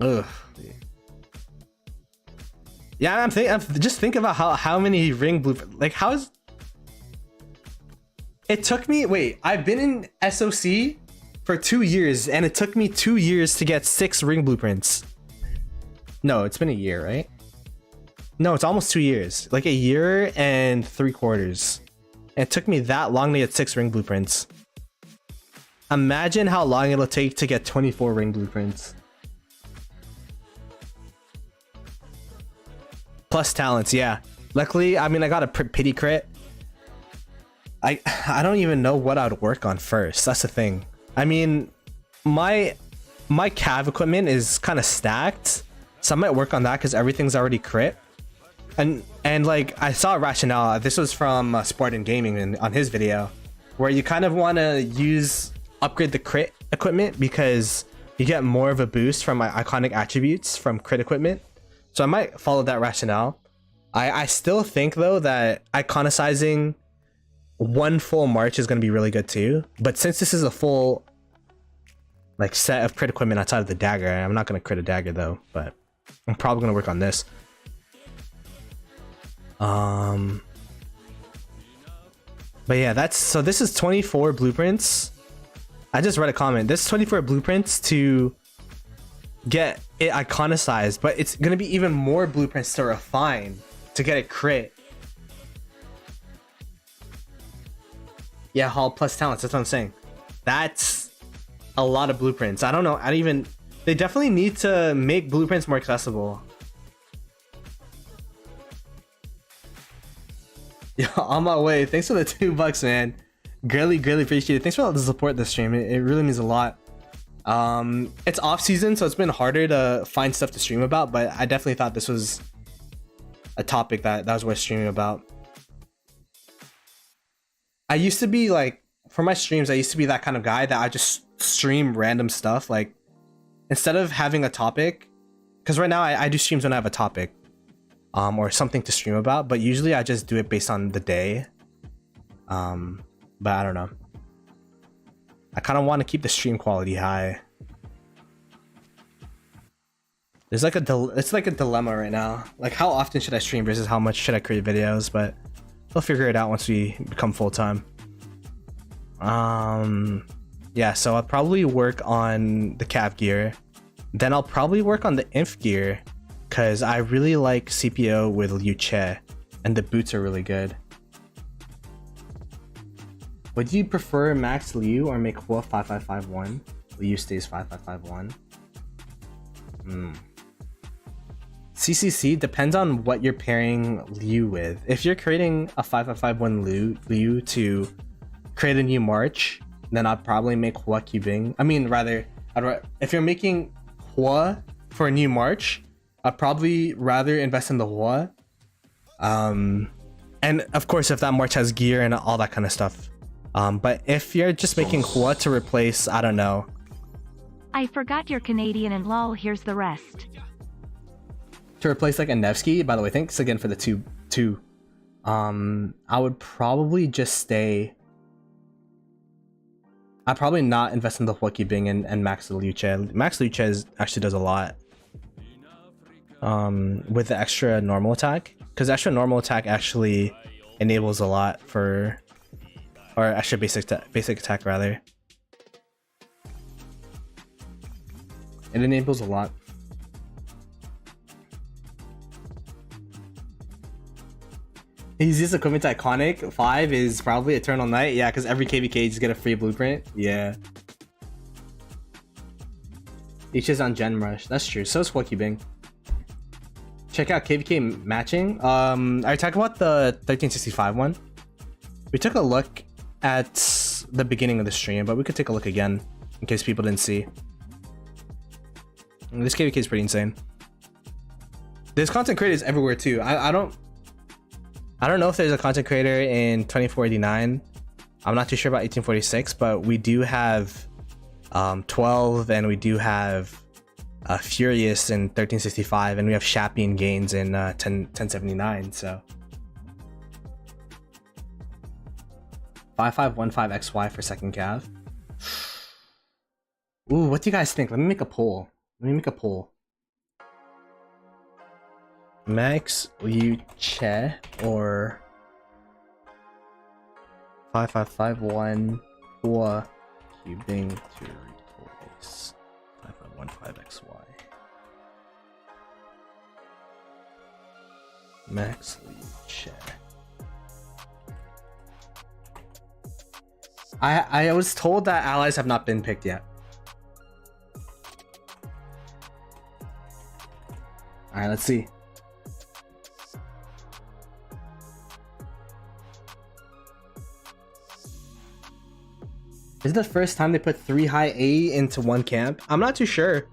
Ugh. Yeah, I'm just think about how many ring blueprints. Like, how is it took me? Wait, I've been in SOC for 2 years, and it took me 2 years to get 6 ring blueprints. No, it's been a year, right? No, it's almost 2 years. Like a year and 3/4. And it took me that long to get 6 ring blueprints. Imagine how long it'll take to get 24 ring blueprints. Plus talents, yeah. Luckily, I mean, I got a pity crit. I don't even know what I'd work on first. That's the thing. I mean, my cav equipment is kind of stacked, so I might work on that because everything's already crit. And like, I saw a rationale. This was from Spartan Gaming on his video, where you kind of want to upgrade the crit equipment because you get more of a boost from my iconic attributes from crit equipment. So I might follow that rationale. I still think though that iconicizing 1 full march is going to be really good too. But since this is a full like set of crit equipment outside of the dagger, I'm not going to crit a dagger though, but I'm probably going to work on this. But yeah, this is 24 blueprints. I just read a comment. This is 24 blueprints to get it iconicized, but it's gonna be even more blueprints to refine to get it crit. Yeah, haul plus talents. That's what I'm saying. That's a lot of blueprints. I don't know. They definitely need to make blueprints more accessible. Yeah, on my way. Thanks for the $2, man. Greatly appreciate it. Thanks for all the support this stream. It really means a lot. It's off season, so it's been harder to find stuff to stream about, but I definitely thought this was a topic that was worth streaming about. I used to be like, for my streams, I used to be that kind of guy that I just stream random stuff. Like, instead of having a topic, because right now I do streams when I have a topic, or something to stream about, but usually I just do it based on the day. But I don't know. I kind of want to keep the stream quality high. There's like it's like a dilemma right now. Like, how often should I stream versus how much should I create videos? But we'll figure it out once we become full time. Yeah, so I'll probably work on the cav gear. Then I'll probably work on the inf gear, because I really like CPO with Liu Che, and the boots are really good. Would you prefer max Liu or make Hua 5551? Liu stays 5551. CCC depends on what you're pairing Liu with. If you're creating a 5551 Liu to create a new march, then I'd probably make Hua Qibing. I mean, rather, if you're making Hua for a new march, I'd probably rather invest in the Hua. And of course, if that march has gear and all that kind of stuff. But if you're just making Hua to replace, I don't know. I forgot you're Canadian and lol, here's the rest. To replace like a Nevsky, by the way, thanks again for the two. I would probably just stay. I'd probably not invest in the Hua Qibing and max the Liu Che. Max Liu Che actually does a lot. With the extra normal attack, because extra normal attack actually enables a lot for. Or extra basic attack rather. It enables a lot. Easiest equipment to iconic 5 is probably Eternal Night. Yeah, because every KVK just get a free blueprint. Yeah. Each is on Gen Rush. That's true. So is Hua Qibing. Check out KVK matching. Are you talking about the 1365 one? We took a look at the beginning of the stream, but we could take a look again in case people didn't see. This KVK is pretty insane. There's content creators everywhere too. I don't know if there's a content creator in 2489. I'm not too sure about 1846, but we do have 12, and we do have Furious in 1365, and we have Shappy and Gains in 1079. So 5515XY for second cav. Ooh, what do you guys think? Let me make a poll. Max Liu Che or 5551 or cubing to replace 5515XY. Max Liu Che. I was told that allies have not been picked yet. Alright, let's see. Is it the first time they put 3 high A into one camp? I'm not too sure.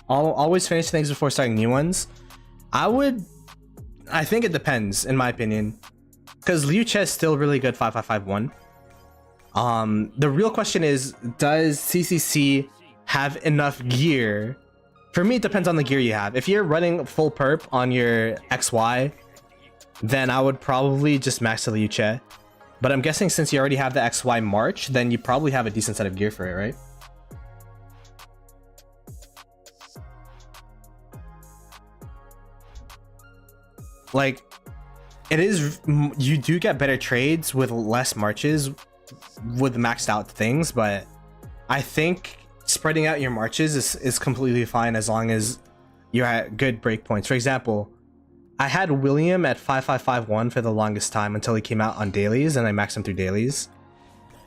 I'll always finish things before starting new ones. I think it depends, in my opinion. Because Liu Che is still really good 5551. The real question is, does CCC have enough gear? For me, it depends on the gear you have. If you're running full perp on your XY, then I would probably just max the Liu Che. But I'm guessing since you already have the XY March, then you probably have a decent set of gear for it, right? Like, it is, you do get better trades with less marches with maxed out things, but I think spreading out your marches is completely fine as long as you're at good breakpoints. For example, I had William at 5551 for the longest time until he came out on dailies, and I maxed him through dailies.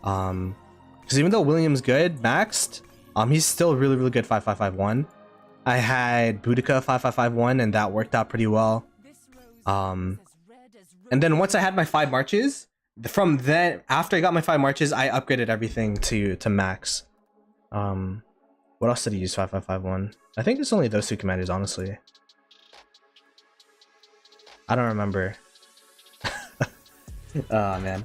Because even though William's good maxed, he's still really good 5551. I had Boudica 5551, and that worked out pretty well. And then once I had my 5 marches, from then after I got my 5 marches, I upgraded everything to max. What else did he use 5551? I think it's only those 2 commanders, honestly. I don't remember. Oh man.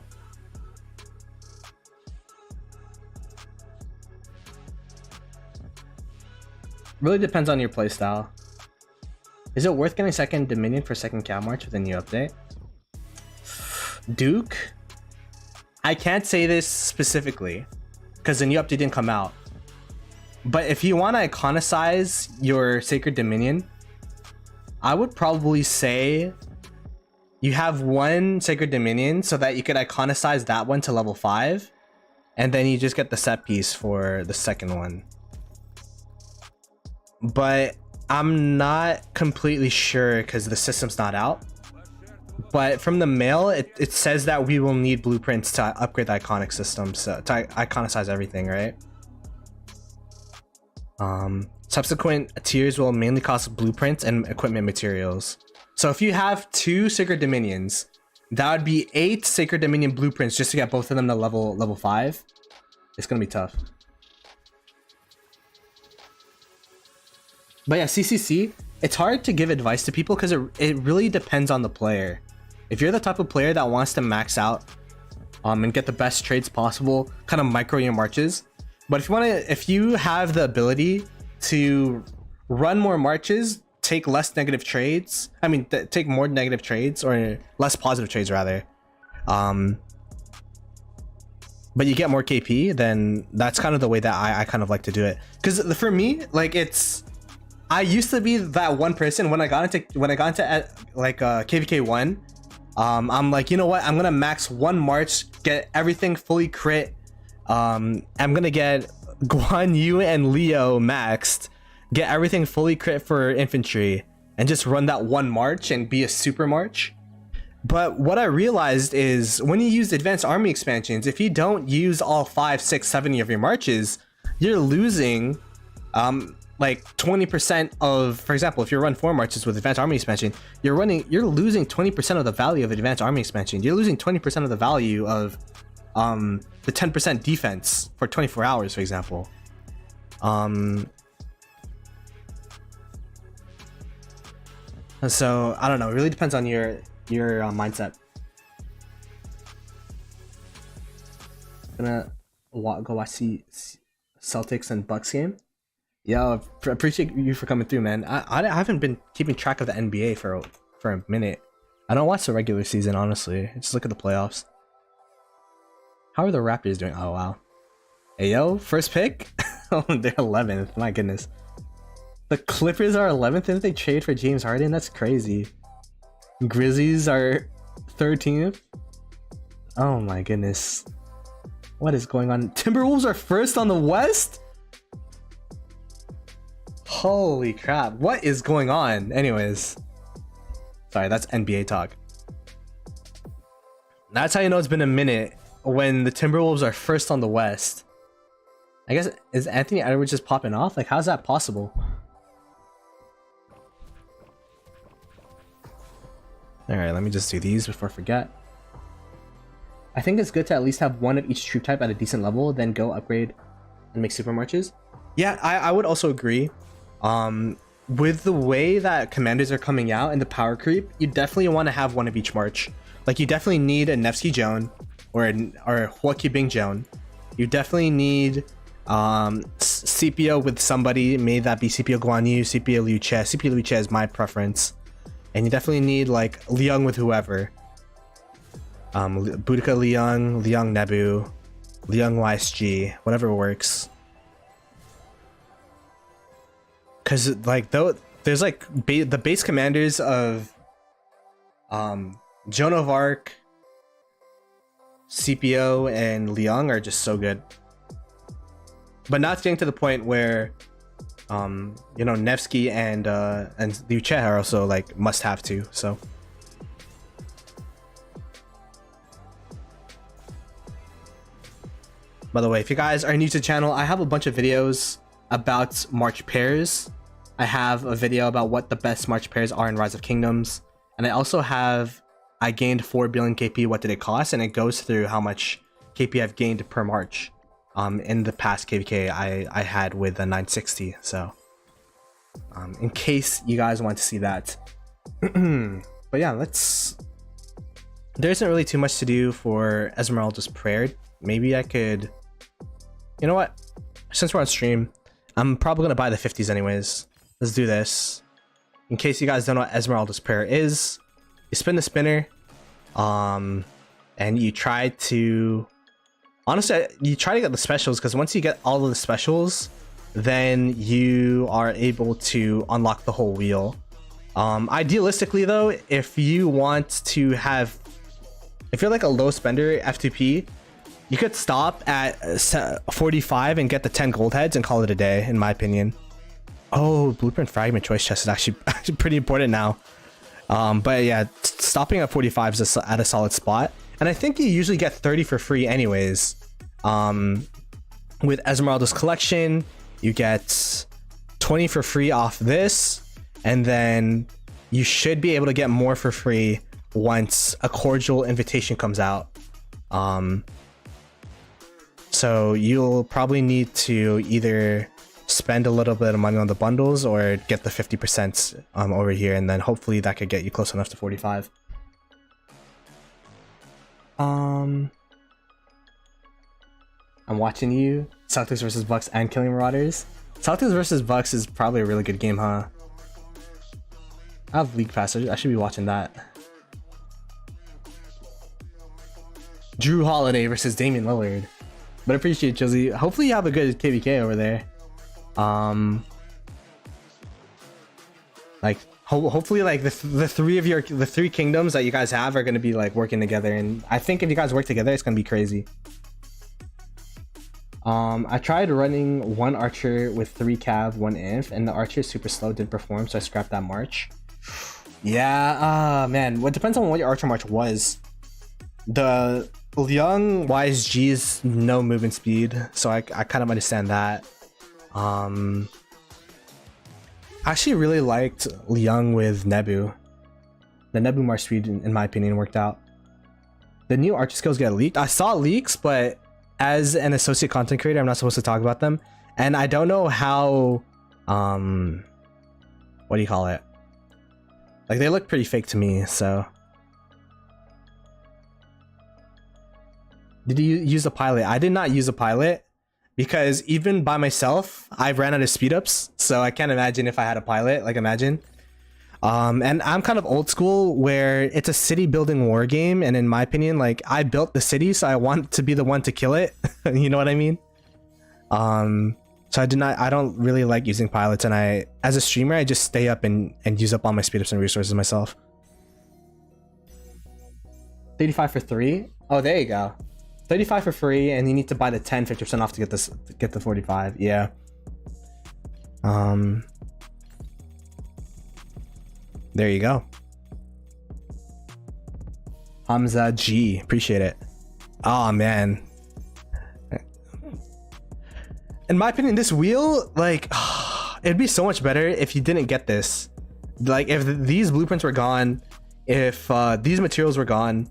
Really depends on your playstyle. Is it worth getting second Dominion for second Cow March with a new update? Duke? I can't say this specifically because the new update didn't come out. But if you want to iconicize your Sacred Dominion, I would probably say you have 1 Sacred Dominion so that you could iconicize that one to level 5, and then you just get the set piece for the second one. But I'm not completely sure because the system's not out. But from the mail, it says that we will need blueprints to upgrade the iconic system, so to iconicize everything, right? Subsequent tiers will mainly cost blueprints and equipment materials. So if you have 2 Sacred Dominions, that would be 8 Sacred Dominion blueprints just to get both of them to level 5. It's gonna be tough. But yeah, CCC, it's hard to give advice to people because it really depends on the player. If you're the type of player that wants to max out and get the best trades possible, kind of micro your marches. But if you have the ability to run more marches, take less negative trades, take more negative trades or less positive trades rather, but you get more KP, then that's kind of the way that I kind of like to do it. Because for me, like, I used to be that one person when I got into KVK 1. I'm like, you know what? I'm gonna max 1 march, get everything fully crit. I'm gonna get Guan Yu and Leo maxed, get everything fully crit for infantry, and just run that 1 march and be a super march. But what I realized is when you use advanced army expansions, if you don't use all 5, 6, 7 of your marches, you're losing like 20% of, for example, if you run 4 marches with advanced army expansion, you're losing 20% of the value of advanced army expansion. You're losing 20% of the value of the 10% defense for 24 hours, for example. So I don't know, it really depends on your mindset. Gonna go watch the Celtics and Bucks game. Yeah, appreciate you for coming through, man. I haven't been keeping track of the NBA for a minute. I don't watch the regular season, honestly. Just look at the playoffs. How are the Raptors doing? Oh, wow. Hey, yo, first pick? Oh, they're 11th. My goodness. The Clippers are 11th if they trade for James Harden? That's crazy. Grizzlies are 13th. Oh my goodness. What is going on? Timberwolves are first on the West? Holy crap. What is going on? Anyways. Sorry, that's NBA talk. That's how you know it's been a minute when the Timberwolves are first on the West. I guess, is Anthony Edwards just popping off? Like, how's that possible? Alright, let me just do these before I forget. I think it's good to at least have one of each troop type at a decent level, then go upgrade and make super marches. Yeah, I would also agree. With the way that commanders are coming out and the power creep, you definitely want to have one of each march. Like, you definitely need a Nevsky Joan or Hwaki Bing Joan. You definitely need CPO with somebody, may that be CPO Guan Yu, CPO Liu Che. CPO Liu Che is my preference. And you definitely need like Liang with whoever. Boudica Liang, Liang Nebu, Liang YSG, whatever works. Cause like though there's like the base commanders of Joan of Arc, CPO, and Liang are just so good. But now it's getting to the point where you know, Nevsky and Liu Che are also like must have too, so. By the way, if you guys are new to the channel, I have a bunch of videos about March pairs. I have a video about what the best March pairs are in Rise of Kingdoms. And I also have, I gained 4 billion KP, what did it cost? And it goes through how much KP I've gained per March in the past KVK I had with the 960. So in case you guys want to see that. But yeah, there isn't really too much to do for Esmeralda's Prayer. Maybe I could, you know what? Since we're on stream, I'm probably gonna buy the 50s anyways. Let's do this. In case you guys don't know what Esmeralda's Prayer is, you spin the spinner, and you try to, honestly, you try to get the specials, because once you get all of the specials, then you are able to unlock the whole wheel. Idealistically though, if you want to have, if you're like a low spender FTP, you could stop at 45 and get the 10 gold heads and call it a day, in my opinion. Oh, Blueprint Fragment Choice Chest is actually pretty important now. But yeah, stopping at 45 is at a solid spot. And I think you usually get 30 for free anyways. With Esmeralda's Collection, you get 20 for free off this. And then you should be able to get more for free once a Cordial Invitation comes out. So you'll probably need to either spend a little bit of money on the bundles or get the 50% over here, and then hopefully that could get you close enough to 45. I'm watching you. Celtics versus Bucks and Killing Marauders. Celtics versus Bucks is probably a really good game, huh? I have League Pass, I should be watching that. Drew Holiday versus Damian Lillard. But I appreciate Josie. Hopefully you have a good KVK over there. Like hopefully like the three kingdoms that you guys have are gonna be like working together, and I think if you guys work together, it's gonna be crazy. I tried running one archer with 3 cav, 1 inf, and the archer is super slow, didn't perform, so I scrapped that march. Yeah, man, what depends on what your archer march was. The Liang YSG is no movement speed, so I kind of understand that. I actually really liked Liang with Nebu. The Nebu march speed, in my opinion, worked out. The new archer skills get leaked. I saw leaks, but as an associate content creator, I'm not supposed to talk about them. And I don't know how, what do you call it? Like, they look pretty fake to me, so. Did you use a pilot? I did not use a pilot because even by myself, I ran out of speed ups. So I can't imagine if I had a pilot, like imagine. And I'm kind of old school where it's a city building war game, and in my opinion, like I built the city, so I want to be the one to kill it. You know what I mean? So I don't really like using pilots, and as a streamer, I just stay up and use up all my speed ups and resources myself. 35 for 3? Oh, there you go. 35 for free, and you need to buy the 10 50% off to get this, get the 45. Yeah. There you go. Hamza G, appreciate it. Oh man. In my opinion, this wheel, like, it'd be so much better if you didn't get this. Like, if these blueprints were gone, if these materials were gone,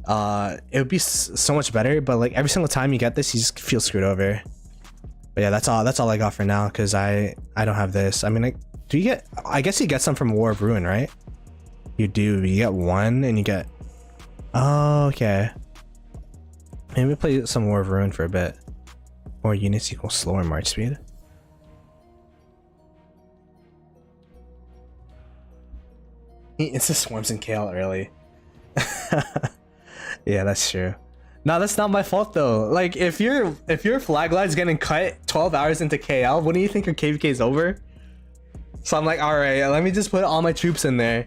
it would be so much better. But like every single time you get this, you just feel screwed over. But yeah, that's all I got for now, because I don't have this. I mean, like, do you get, I guess you get some from War of Ruin, right? You do. You get one and you get, oh, okay. Maybe play some War of Ruin for a bit. More units equals slower march speed. It's the swarms and KL early. Yeah, that's true. No, that's not my fault though. Like, if your flag line's getting cut 12 hours into KL, wouldn't you think your KVK is over? So I'm like, all right, let me just put all my troops in there.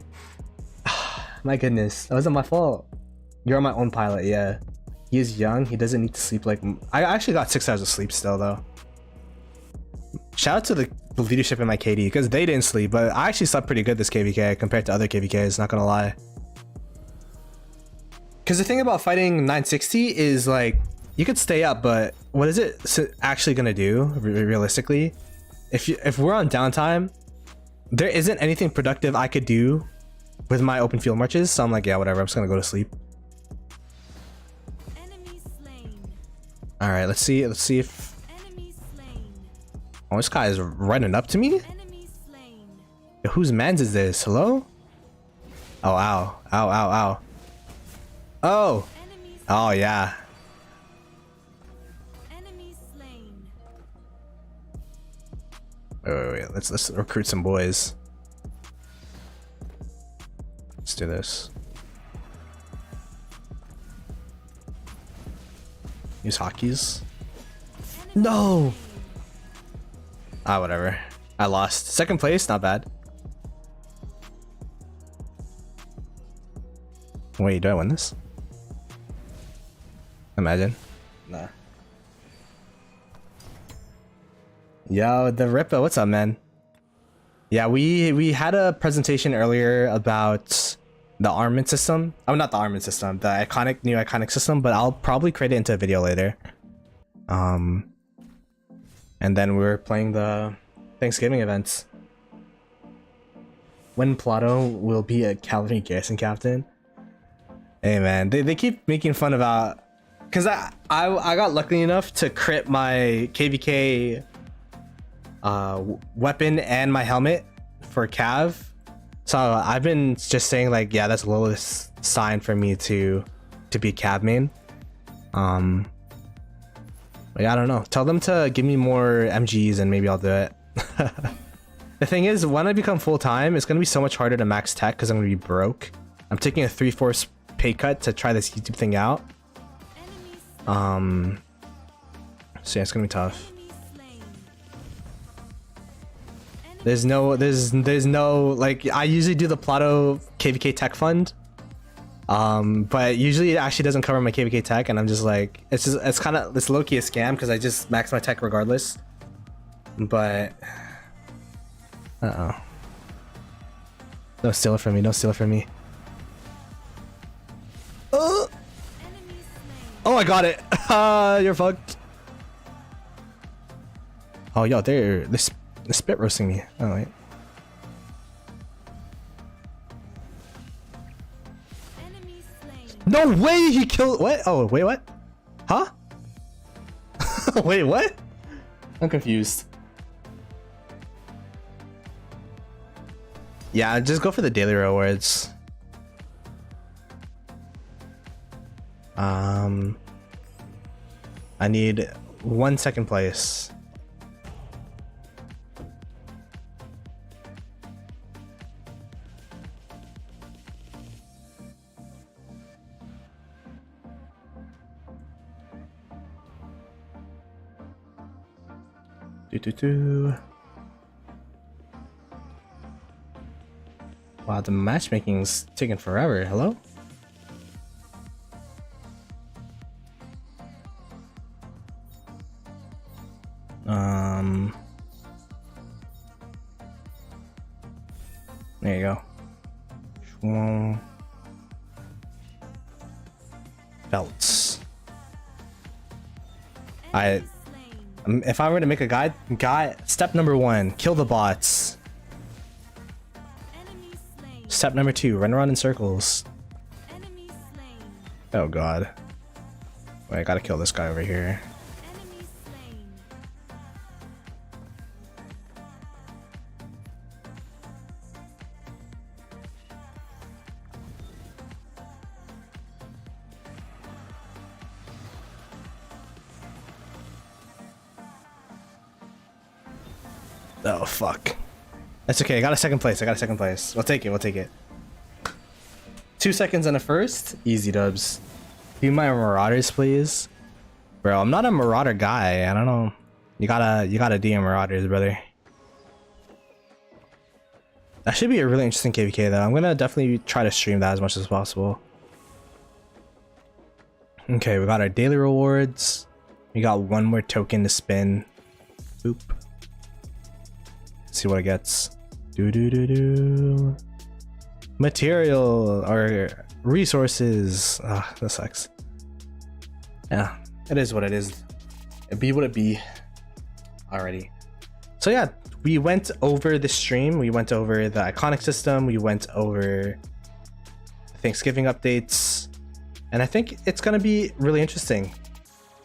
My goodness, that wasn't my fault. You're my own pilot, yeah. He is young. He doesn't need to sleep like... I actually got 6 hours of sleep still though. Shout out to the leadership in my KD, because they didn't sleep, but I actually slept pretty good this KVK compared to other KVKs, not gonna lie. Because the thing about fighting 960 is, like, you could stay up, but what is it actually gonna do realistically? If we're on downtime, there isn't anything productive I could do with my open field marches, so I'm like, yeah, whatever, I'm just gonna go to sleep. All right, let's see if... Oh, this guy is running up to me? Yo, whose mans is this? Hello? Oh, ow. Ow, ow, ow. Oh! Oh, yeah. Wait. Let's recruit some boys. Let's do this. Use hotkeys. No! Ah, whatever. I lost. Second place, not bad. Wait, do I win this? Imagine. Nah. Yo, the Rippa, what's up, man? Yeah, we had a presentation earlier about the armament system. Oh, not the armament system, the new iconic system, but I'll probably create it into a video later. And then we're playing the Thanksgiving events. When Ploto will be a cavalry garrison captain. Hey man, they keep making fun about, because I got lucky enough to crit my KVK weapon and my helmet for Cav. So I've been just saying like, yeah, that's the lowest sign for me to be Cav main. Like, I don't know. Tell them to give me more MGs and maybe I'll do it. The thing is, when I become full-time, it's going to be so much harder to max tech because I'm going to be broke. I'm taking a 3/4 pay cut to try this YouTube thing out. So yeah, it's going to be tough. There's no, like, I usually do the Ploto KVK tech fund. But usually it actually doesn't cover my KVK tech, and I'm just like, it's kind of this low-key a scam because I just max my tech regardless. But don't steal it from me, don't steal it from me. Oh, I got it. You're fucked. Oh, yo, they're spit roasting me. Oh wait. No way he killed. What? Oh, wait, what? Huh? Wait, what? I'm confused. Yeah, just go for the daily rewards. I need 1 second place. Wow, the matchmaking's taking forever. Hello? There you go. Belts. If I were to make a guide, step number 1, kill the bots. Step number 2, run around in circles. Oh god. Wait, I gotta kill this guy over here. Oh fuck. That's okay, I got a second place. We'll take it. 2 seconds and a first. Easy dubs. Be my marauders, please. Bro, I'm not a marauder guy. I don't know. You gotta DM marauders, brother. That should be a really interesting KVK though. I'm gonna definitely try to stream that as much as possible. Okay, we got our daily rewards. We got one more token to spin. Boop. See what it gets. Material or resources. Ah, that sucks. Yeah, it is what it is. It be what it be. Alrighty. So yeah, we went over the stream. We went over the iconic system. We went over Thanksgiving updates, and I think it's gonna be really interesting.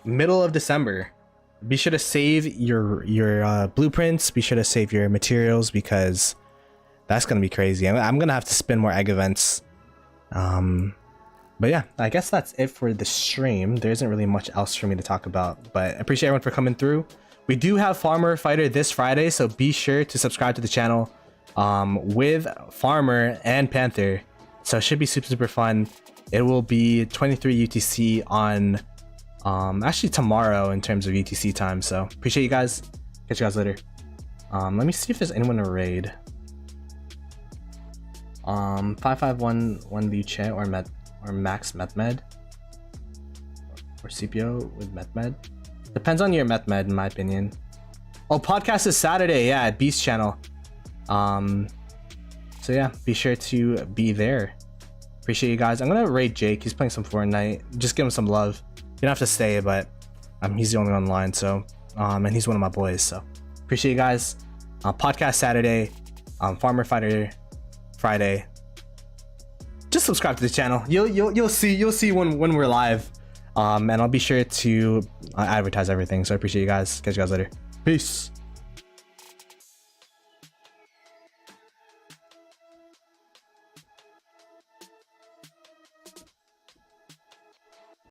Middle of December. Be sure to save your blueprints. Be sure to save your materials because that's gonna be crazy. I'm gonna have to spin more egg events. But yeah, I guess that's it for the stream. There isn't really much else for me to talk about, but I appreciate everyone for coming through. We do have Farmer Fighter this Friday, so be sure to subscribe to the channel with Farmer and Panther. So it should be super fun. It will be 23 UTC on actually tomorrow in terms of UTC time. So appreciate you guys. Catch you guys later. Let me see if there's anyone to raid. 5511 Liu Che or Max Metmed or CPO with Metmed. Depends on your Metmed in my opinion. Oh, podcast is Saturday, yeah, at Beast Channel. So yeah, be sure to be there. Appreciate you guys. I'm gonna raid Jake. He's playing some Fortnite. Just give him some love. You don't have to stay, but he's the only one online. So and he's one of my boys. So appreciate you guys. Podcast Saturday, Farmer Fighter Friday. Just subscribe to the channel. You'll see when we're live. And I'll be sure to advertise everything. So I appreciate you guys. Catch you guys later. Peace.